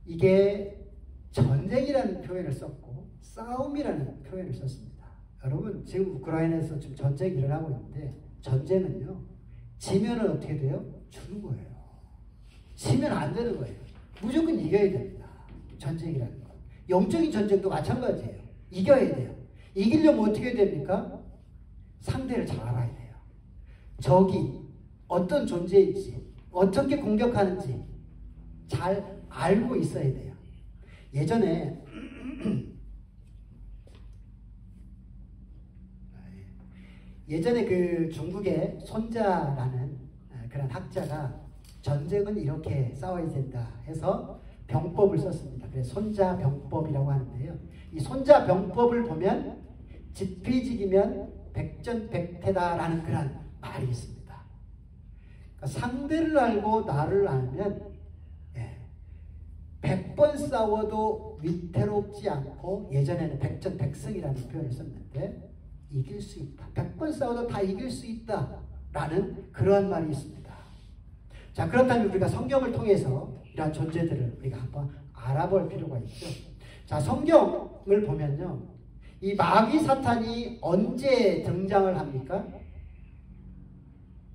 이게 전쟁이라는 표현을 썼고 싸움이라는 표현을 썼습니다. 여러분 지금 우크라이나에서 지금 전쟁이 일어나고 있는데 전쟁은요. 지면은 어떻게 돼요? 주는 거예요. 지면 안 되는 거예요. 무조건 이겨야 됩니다. 전쟁이라는 건. 영적인 전쟁도 마찬가지예요. 이겨야 돼요. 이기려면 어떻게 됩니까? 상대를 잘 알아야 돼요. 적이 어떤 존재인지 어떻게 공격하는지 잘 알고 있어야 돼요. 예전에 그 중국의 손자라는 그런 학자가 전쟁은 이렇게 싸워야 된다 해서 병법을 썼습니다. 그래서 손자병법이라고 하는데요. 이 손자병법을 보면 지피지기면 백전백패다라는 그런 말이 있습니다. 그러니까 상대를 알고 나를 알면 100번 싸워도 위태롭지 않고 예전에는 백전백승이라는 표현을 썼는데 이길 수 있다. 100번 싸워도 다 이길 수 있다라는 그러한 말이 있습니다. 자, 그렇다면 우리가 성경을 통해서 이러한 존재들을 우리가 한번 알아볼 필요가 있죠. 자, 성경을 보면요. 이 마귀 사탄이 언제 등장을 합니까?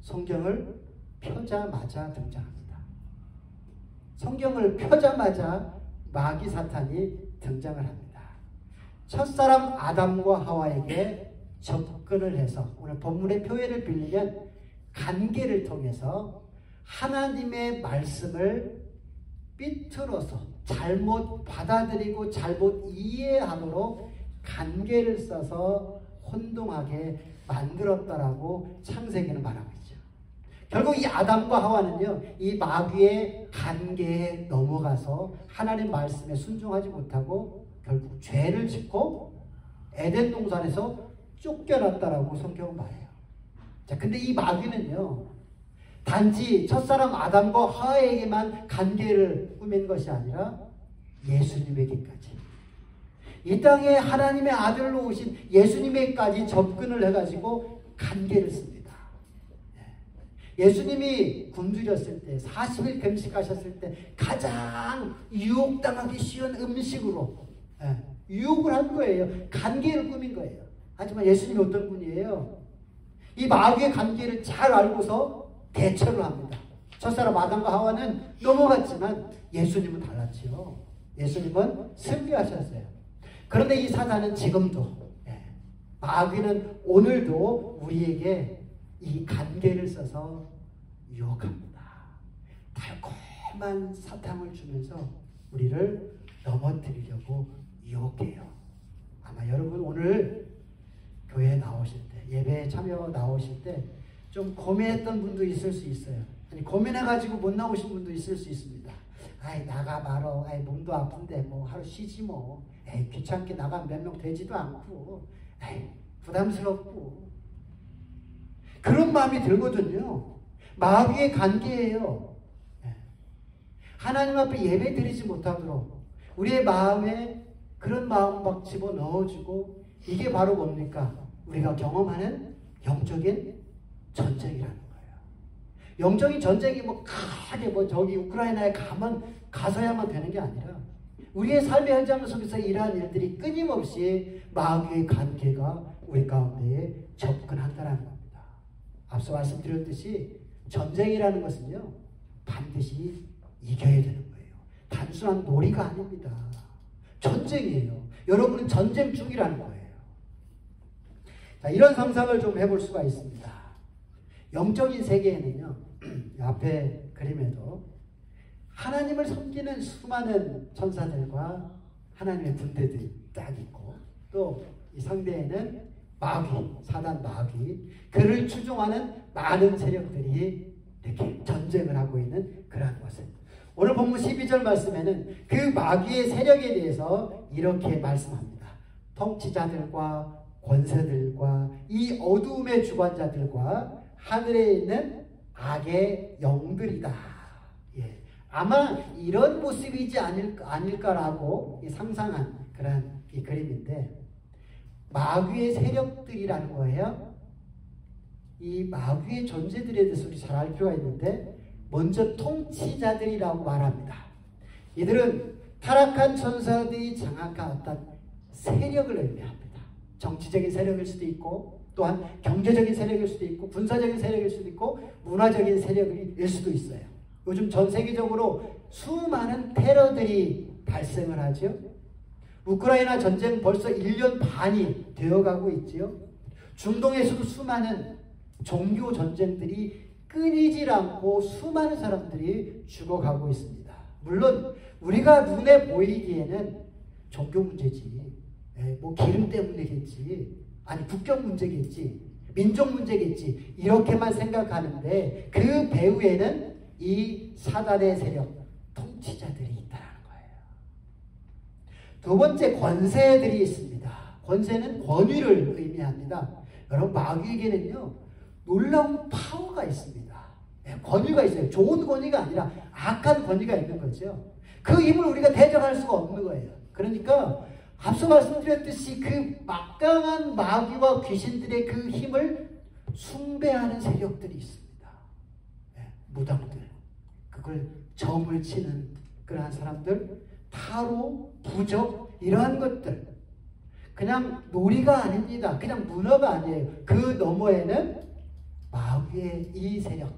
성경을 펴자마자 등장합니다. 성경을 펴자마자 마귀 사탄이 등장을 합니다. 첫사람 아담과 하와에게 접근을 해서 오늘 본문의 표현을 빌리면 관계를 통해서 하나님의 말씀을 삐뚤어서 잘못 받아들이고 잘못 이해함으로 관계를 써서 혼동하게 만들었다라고 창세기는 말하고 있죠. 결국 이 아담과 하와는요, 이 마귀의 관계에 넘어가서 하나님 말씀에 순종하지 못하고 결국 죄를 짓고 에덴 동산에서 쫓겨났다라고 성경은 말해요. 자, 근데 이 마귀는요, 단지 첫사람 아담과 하와에게만 관계를 꾸민 것이 아니라 예수님에게까지, 이 땅에 하나님의 아들로 오신 예수님에게까지 접근을 해가지고 관계를 씁니다. 예수님이 굶주렸을 때 40일 금식하셨을 때 가장 유혹당하기 쉬운 음식으로 유혹을 한 거예요. 관계를 꾸민 거예요. 하지만 예수님이 어떤 분이에요? 이 마귀의 관계를 잘 알고서 대처를 합니다. 첫사람 아담과 하와는 넘어갔지만 예수님은 달랐지요. 예수님은 승리하셨어요. 그런데 이 사단은 지금도, 마귀는 오늘도 우리에게 이 관계를 써서 유혹합니다. 달콤한 사탕을 주면서 우리를 넘어뜨리려고 유혹해요. 아마 여러분 오늘 교회에 나오실 때, 예배에 참여 나오실 때 좀 고민했던 분도 있을 수 있어요. 아니, 고민해가지고 못 나오신 분도 있을 수 있습니다. 아이, 나가 말어. 아이, 몸도 아픈데 뭐 하루 쉬지 뭐. 에이, 귀찮게 나가면 몇 명 되지도 않고. 에이, 부담스럽고. 그런 마음이 들거든요. 마귀의 관계예요. 하나님 앞에 예배 드리지 못하도록 우리의 마음에 그런 마음 막 집어넣어주고 이게 바로 뭡니까? 우리가 경험하는 영적인 전쟁이라는 거예요. 영적인 전쟁이 뭐 크게 뭐 저기 우크라이나에 가서야만 되는 게 아니라 우리의 삶의 현장 속에서 이러한 일들이 끊임없이 마귀의 관계가 우리 가운데에 접근한다는 겁니다. 앞서 말씀드렸듯이 전쟁이라는 것은요, 반드시 이겨야 되는 거예요. 단순한 놀이가 아닙니다. 전쟁이에요. 여러분은 전쟁 중이라는 거예요. 자, 이런 상상을 좀 해볼 수가 있습니다. 영적인 세계에는요, 앞에 그림에도 하나님을 섬기는 수많은 천사들과 하나님의 군대들이 딱 있고, 또 이 상대에는 마귀, 사단 마귀, 그를 추종하는 많은 세력들이 이렇게 전쟁을 하고 있는 그러한 것을, 오늘 본문 12절 말씀에는 그 마귀의 세력에 대해서 이렇게 말씀합니다. 통치자들과 권세들과 이 어두움의 주관자들과 하늘에 있는 악의 영들이다. 예. 아마 이런 모습이지 않을까라고 상상한 그런 이 그림인데, 마귀의 세력들이라는 거예요. 이 마귀의 존재들에 대해서 우리 잘 알 필요가 있는데, 먼저 통치자들이라고 말합니다. 이들은 타락한 천사들이 장악한 어떤 세력을 의미합니다. 정치적인 세력일 수도 있고, 또한 경제적인 세력일 수도 있고, 군사적인 세력일 수도 있고, 문화적인 세력일 수도 있어요. 요즘 전 세계적으로 수많은 테러들이 발생을 하죠. 우크라이나 전쟁 벌써 1년 반이 되어가고 있지요. 중동에서도 수많은 종교 전쟁들이 끊이질 않고 수많은 사람들이 죽어가고 있습니다. 물론 우리가 눈에 보이기에는 종교 문제지, 뭐 기름 때문이겠지, 아니 국경 문제겠지, 민족 문제겠지, 이렇게만 생각하는데 그 배후에는 이 사단의 세력, 통치자들이 있다는 거예요. 두 번째, 권세들이 있습니다. 권세는 권위를 의미합니다. 여러분, 마귀에게는요, 놀라운 파워가 있습니다. 권위가 있어요. 좋은 권위가 아니라 악한 권위가 있는 거죠. 그 힘을 우리가 대적할 수가 없는 거예요. 그러니까 앞서 말씀드렸듯이 그 막강한 마귀와 귀신들의 그 힘을 숭배하는 세력들이 있습니다. 무당들, 그걸 점을 치는 그러한 사람들, 타로, 부적, 이러한 것들, 그냥 놀이가 아닙니다. 그냥 문화가 아니에요. 그 너머에는 마귀의 이 세력,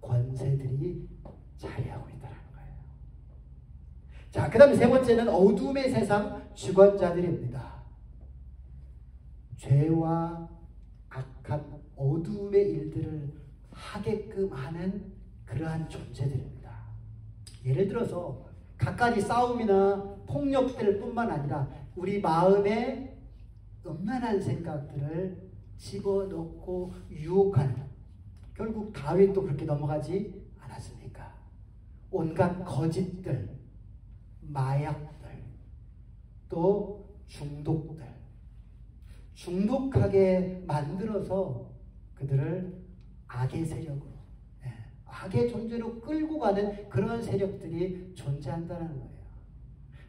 권세들이 자리하고 있다는 거예요. 자, 그 다음에 세 번째는 어둠의 세상 주관자들입니다. 죄와 악한 어둠의 일들을 하게끔 하는 그러한 존재들입니다. 예를 들어서 갖가지 싸움이나 폭력들 뿐만 아니라 우리 마음에 음란한 생각들을 집어넣고 유혹하는, 결국 다윗도 그렇게 넘어가지 않았습니까? 온갖 거짓들, 마약들, 또 중독들, 중독하게 만들어서 그들을 악의 세력으로, 악의 존재로 끌고 가는 그런 세력들이 존재한다는 거예요.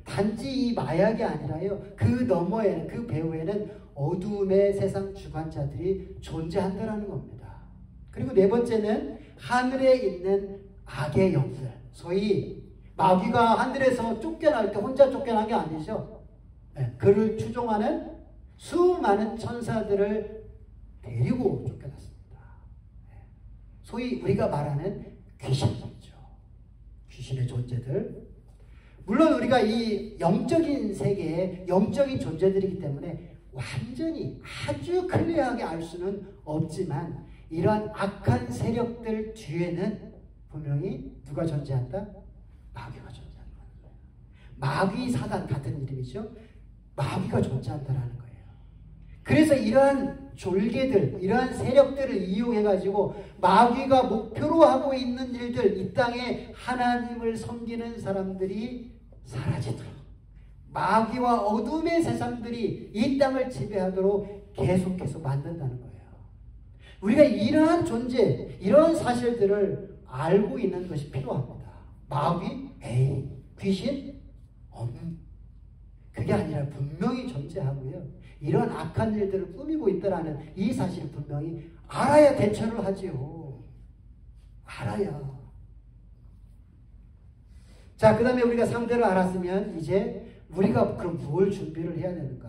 단지 이 마약이 아니라요, 그 너머에는, 그 배후에는 어두움의 세상 주관자들이 존재한다는 겁니다. 그리고 네 번째는 하늘에 있는 악의 영들, 소위 마귀가 하늘에서 쫓겨날 때 혼자 쫓겨난 게 아니죠. 그를 추종하는 수많은 천사들을 데리고 쫓겨났습니다. 소위 우리가 말하는 귀신이죠. 귀신의 존재들. 물론 우리가 이 영적인 세계에 영적인 존재들이기 때문에 완전히 아주 클리어하게 알 수는 없지만, 이러한 악한 세력들 뒤에는 분명히 누가 존재한다? 마귀가 존재한다. 마귀 사단 같은 이름이죠. 마귀가 존재한다는 거예요. 그래서 이러한 졸개들, 이러한 세력들을 이용해가지고 마귀가 목표로 하고 있는 일들, 이 땅에 하나님을 섬기는 사람들이 사라지도록, 마귀와 어둠의 세상들이 이 땅을 지배하도록 계속해서 만든다는 거예요. 우리가 이러한 존재, 이러한 사실들을 알고 있는 것이 필요합니다. 마귀? 에이, 귀신? 그게 아니라 분명히 존재하고요. 이런 악한 일들을 꾸미고 있다라는 이 사실을 분명히 알아야 대처를 하지요. 알아야. 자, 그 다음에 우리가 상대를 알았으면 이제 우리가 그럼 뭘 준비를 해야 되는가?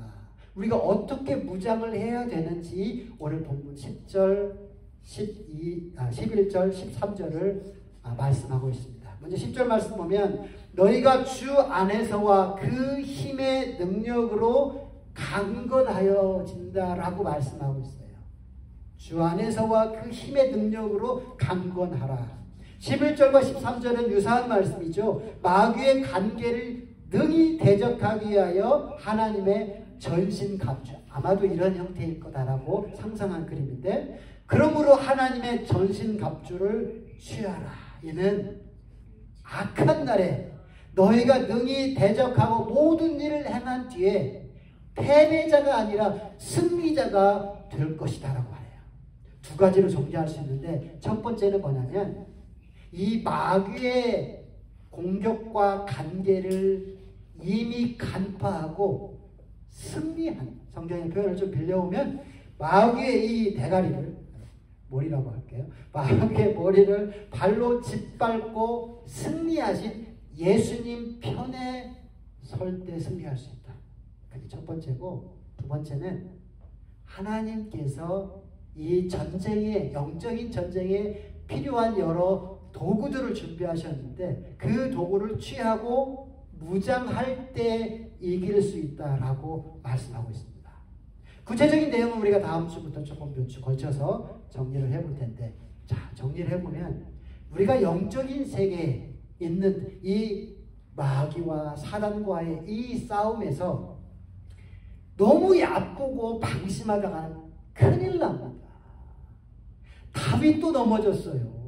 우리가 어떻게 무장을 해야 되는지 오늘 본문 10절, 11절, 13절을 말씀하고 있습니다. 먼저 10절 말씀 보면 너희가 주 안에서와 그 힘의 능력으로 강건하여진다라고 말씀하고 있어요. 주 안에서와 그 힘의 능력으로 강건하라. 11절과 13절은 유사한 말씀이죠. 마귀의 간계를 능히 대적하기 위하여 하나님의 전신갑주. 아마도 이런 형태일 거다라고 상상한 그림인데, 그러므로 하나님의 전신갑주를 취하라. 이는 악한 날에 너희가 능히 대적하고 모든 일을 행한 뒤에 패배자가 아니라 승리자가 될 것이다 라고 하네요. 두 가지로 정리할 수 있는데, 첫 번째는 뭐냐면 이 마귀의 공격과 간계를 이미 간파하고 승리한, 성경의 표현을 좀 빌려오면 마귀의 이 대가리를, 머리라고 할게요. 마귀의 머리를 발로 짓밟고 승리하신 예수님 편에 설 때 승리할 수 있다. 그게 첫 번째고, 두 번째는 하나님께서 이 전쟁에, 영적인 전쟁에 필요한 여러 도구들을 준비하셨는데 그 도구를 취하고 무장할 때 이길 수 있다라고 말씀하고 있습니다. 구체적인 내용은 우리가 다음 주부터 조금 몇 주 걸쳐서 정리를 해볼 텐데, 자, 정리를 해보면 우리가 영적인 세계에 있는 이 마귀와 사단과의 이 싸움에서 너무 얕보고 방심하다가는 큰일 납니다. 다윗도 넘어졌어요.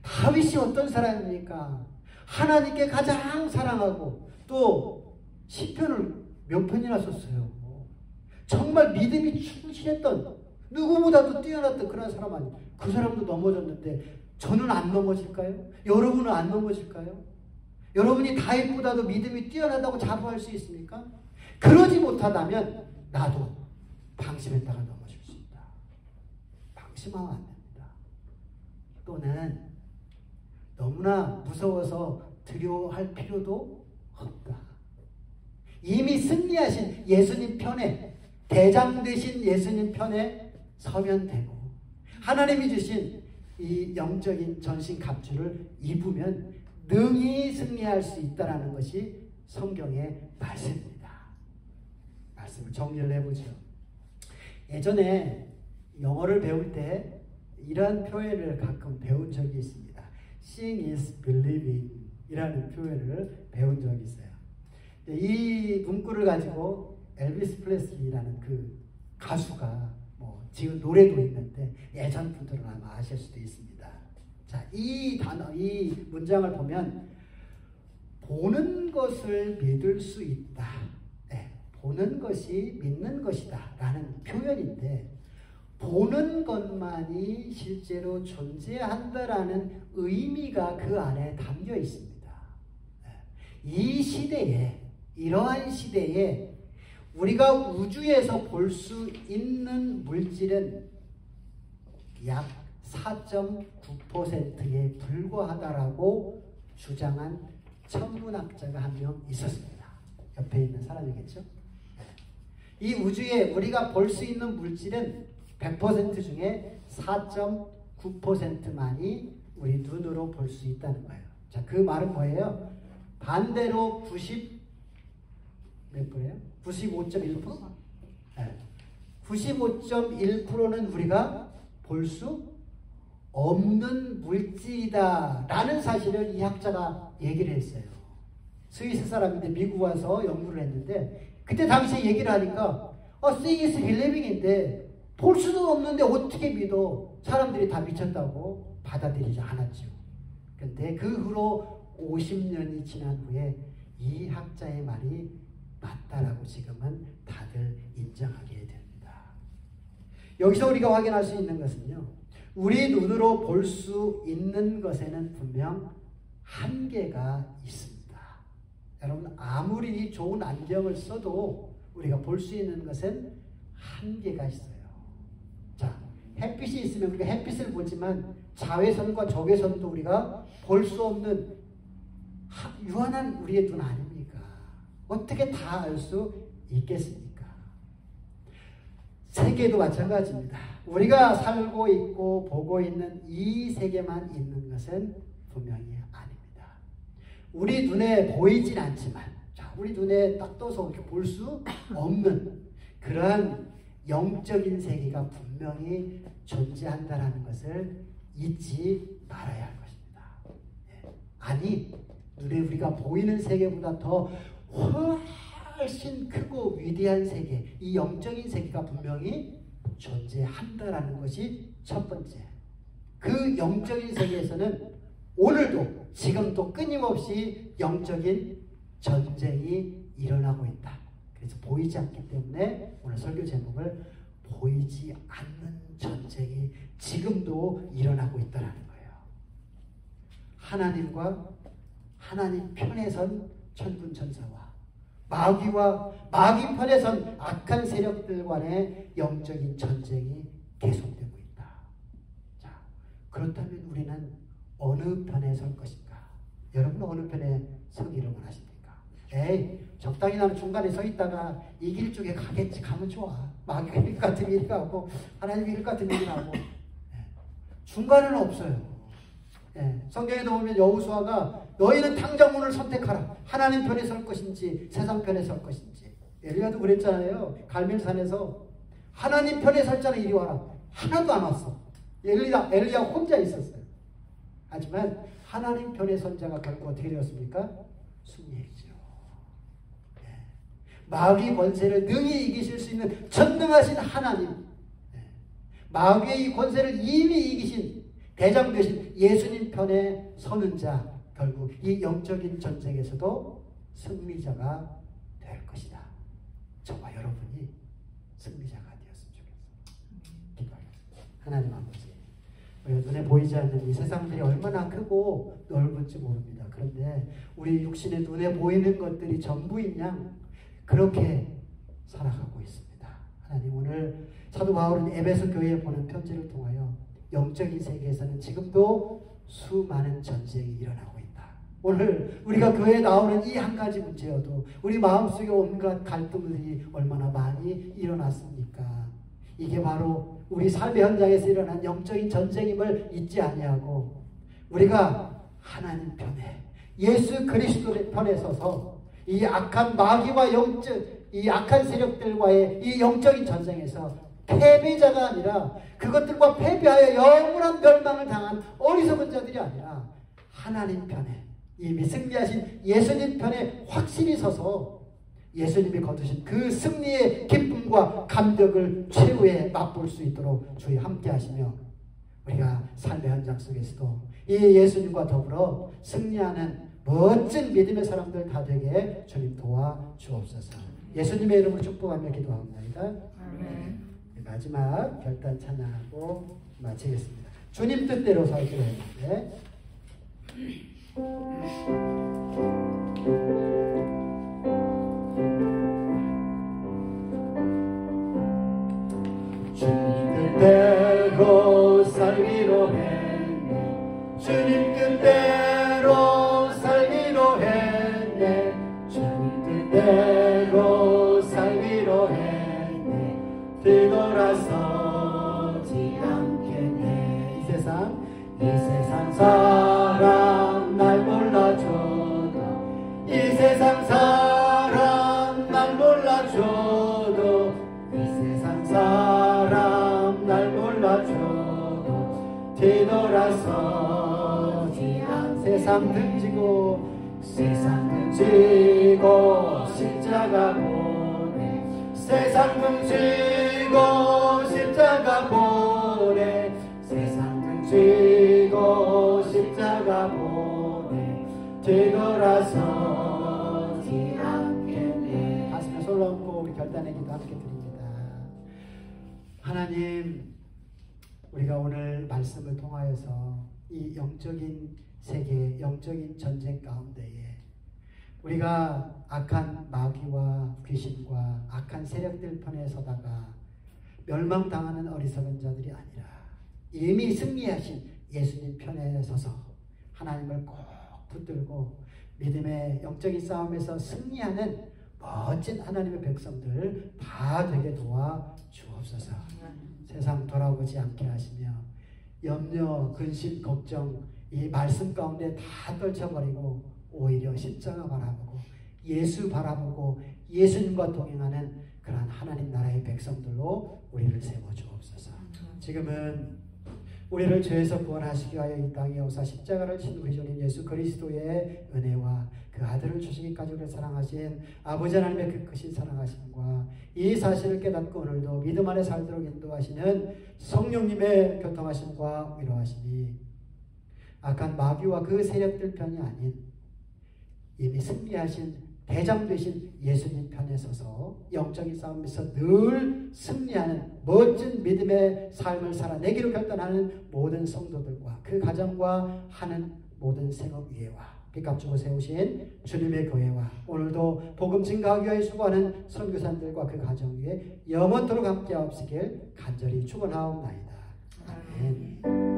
다윗이 어떤 사람입니까? 하나님께 가장 사랑하고 또 시편을 몇 편이나 썼어요. 정말 믿음이 충실했던, 누구보다도 뛰어났던 그런 사람 아니에요. 그 사람도 넘어졌는데 저는 안 넘어질까요? 여러분은 안 넘어질까요? 여러분이 다윗보다도 믿음이 뛰어나다고 자부할 수 있습니까? 그러지 못하다면 나도 방심했다가 넘어질 수 있다. 방심하면 안 됩니다. 또는 너무나 무서워서 두려워할 필요도 없다. 이미 승리하신 예수님 편에, 대장 되신 예수님 편에 서면 되고, 하나님이 주신 이 영적인 전신 갑주를 입으면 능히 승리할 수 있다는 것이 성경의 말씀입니다. 말씀을 정리를 해보죠. 예전에 영어를 배울 때 이런 표현을 가끔 배운 적이 있습니다. Seeing is believing 이라는 표현을 배운 적이 있어요. 이 문구를 가지고 엘비스 프레슬리라는 그 가수가 지금 노래도 있는데 예전 분들은 아마 아실 수도 있습니다. 자, 이 단어, 이 문장을 보면 보는 것을 믿을 수 있다. 네, 보는 것이 믿는 것이다 라는 표현인데, 보는 것만이 실제로 존재한다라는 의미가 그 안에 담겨 있습니다. 이 시대에, 이러한 시대에 우리가 우주에서 볼 수 있는 물질은 약 4.9%에 불과하다라고 주장한 천문학자가 한 명 있었습니다. 옆에 있는 사람이겠죠? 이 우주에 우리가 볼 수 있는 물질은 100% 중에 4.9%만이 우리 눈으로 볼 수 있다는 거예요. 자, 그 말은 뭐예요? 반대로 95.1%? 네. 95.1%는 우리가 볼 수 없는 물질이다 라는 사실을 이 학자가 얘기를 했어요. 스위스 사람인데 미국 와서 연구를 했는데, 그때 당시에 얘기를 하니까 seeing is believing인데 볼 수도 없는데 어떻게 믿어? 사람들이 다 미쳤다고 받아들이지 않았죠. 그런데 그 후로 50년이 지난 후에 이 학자의 말이 맞다라고 지금은 다들 인정하게 됩니다. 여기서 우리가 확인할 수 있는 것은요, 우리 눈으로 볼 수 있는 것에는 분명 한계가 있습니다. 여러분, 아무리 좋은 안경을 써도 우리가 볼 수 있는 것은 한계가 있어요. 자, 햇빛이 있으면 우리가 햇빛을 보지만 자외선과 적외선도 우리가 볼 수 없는 유한한 우리의 눈 아닙니까? 어떻게 다 알 수 있겠습니까? 세계도 마찬가지입니다. 우리가 살고 있고 보고 있는 이 세계만 있는 것은 분명히 아닙니다. 우리 눈에 보이진 않지만, 자, 우리 눈에 딱 떠서 볼 수 없는 그러한 영적인 세계가 분명히 존재한다는 것을 잊지 말아야 할 것입니다. 아니, 눈에 우리가 보이는 세계보다 더 훨씬 크고 위대한 세계, 이 영적인 세계가 분명히 존재한다는 것이 첫 번째. 그 영적인 세계에서는 오늘도 지금도 끊임없이 영적인 전쟁이 일어나고 있다. 그래서 보이지 않기 때문에 오늘 설교 제목을 보이지 않는 전쟁이 지금도 일어나고 있다는 거예요. 하나님과 하나님 편에 선 천군 천사와 마귀 편에 선 악한 세력들 간의 영적인 전쟁이 계속되고 있다. 자, 그렇다면 우리는 어느 편에 설 것인가? 여러분 어느 편에 서기를 원하십니까? 에이, 적당히 나는 중간에 서 있다가 이길 쪽에 가겠지. 가면 좋아. 마귀가 이길 것 같으면 이리 가고 하나님이 이길 것 같으면 이리 가고. 중간은 없어요. 성경에 보면 여호수아가 너희는 당장 오늘 선택하라. 하나님 편에 설 것인지 세상 편에 설 것인지. 엘리야도 그랬잖아요. 갈멜산에서 하나님 편에 설자는 이리 와라. 하나도 안 왔어. 엘리야 혼자 있었어요. 하지만 하나님 편에 선 자가 결국 어떻게 되었습니까? 승리했죠. 마귀 권세를 능히 이기실 수 있는 전능하신 하나님, 마귀의 이 권세를 이미 이기신 대장 되신 예수님 편에 서는 자, 결국 이 영적인 전쟁에서도 승리자가 될 것이다. 저와 여러분이 승리자가 되었으면 좋겠습니다. 기도하겠습니다. 하나님 아버지, 우리가 눈에 보이지 않는 이 세상들이 얼마나 크고 넓은지 모릅니다. 그런데 우리 육신의 눈에 보이는 것들이 전부인 양 그렇게 살아가고 있습니다. 하나님, 오늘 사도 바울은 에베소 교회에 보낸 편지를 통하여 영적인 세계에서는 지금도 수많은 전쟁이 일어나고 있다. 오늘 우리가 교회에 나오는 이 한 가지 문제여도 우리 마음속에 온갖 갈등들이 얼마나 많이 일어났습니까? 이게 바로 우리 삶의 현장에서 일어난 영적인 전쟁임을 잊지 아니하고 우리가 하나님 편에 예수 그리스도의 편에 서서 이 악한 마귀와 이 악한 세력들과의 이 영적인 전쟁에서 패배자가 아니라 그것들과 패배하여 영원한 멸망을 당한 어리석은 자들이 아니라 하나님 편에 이미 승리하신 예수님 편에 확실히 서서 예수님이 거두신 그 승리의 기쁨과 감격을 최후에 맛볼 수 있도록 주의 함께 하시며 우리가 삶의 현장 속에서도 이 예수님과 더불어 승리하는 멋진 믿음의 사람들 다 되게 주님 도와 주옵소서. 예수님의 이름으로 축복하며 기도합니다. 아멘. 마지막 결단 찬양하고 마치겠습니다. 주님 뜻대로 살기로 했는데 주님 뜻대로 살기로 했네. 주님 뜻대로 살기로 했네. 주님 뜻대로 살기로 했네. 뒤돌아서지 않겠네. 이 세상 사람 날 몰라줘도 이 세상 사람 날 몰라줘도 이 세상 사람 날 몰라줘도 뒤돌아서지 않. 세상 등지고 십자가 보내. 세상 등지고 십자가 보내. 세상 등지고 십자가 보내. 뒤돌아서지 않겠네. 가슴에 손을 얹고 우리 결단의 기도 함께 드립니다. 하나님, 우리가 오늘 말씀을 통하여서 이 영적인 세계, 영적인 전쟁 가운데에 우리가 악한 마귀와 귀신과 악한 세력들 편에 서다가 멸망당하는 어리석은 자들이 아니라 이미 승리하신 예수님 편에 서서 하나님을 꼭 붙들고 믿음의 영적인 싸움에서 승리하는 멋진 하나님의 백성들 다 되게 도와 주옵소서. 세상 돌아보지 않게 하시며 염려, 근심, 걱정 이 말씀 가운데 다 떨쳐버리고 오히려 십자가 바라보고 예수 바라보고 예수님과 동행하는 그러한 하나님 나라의 백성들로 우리를 세워 주옵소서. 지금은 우리를 죄에서 구원하시기 위하여 이 땅에 오사 십자가를 진 우리 주님 예수 그리스도의 은혜와 그 아들을 주시기까지 우리를 사랑하신 아버지 하나님의 그 크신 사랑하심과 이 사실을 깨닫고 오늘도 믿음 안에 살도록 인도하시는 성령님의 교통하심과 위로하심이 악한 마귀와 그 세력들 편이 아닌 이미 승리하신 대장 되신 예수님 편에 서서 영적인 싸움에서 늘 승리하는 멋진 믿음의 삶을 살아내기로 결단하는 모든 성도들과 그 가정과 하는 모든 생업위회와 빚값 주고 세우신 주님의 교회와 오늘도 복음 증가하기 위해 수고하는 선교사님들과 그 가정 위에 영원토록 함께하옵시길 간절히 축원하옵나이다. 아멘.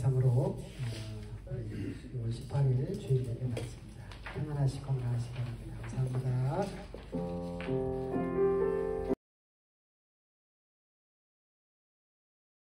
이상으로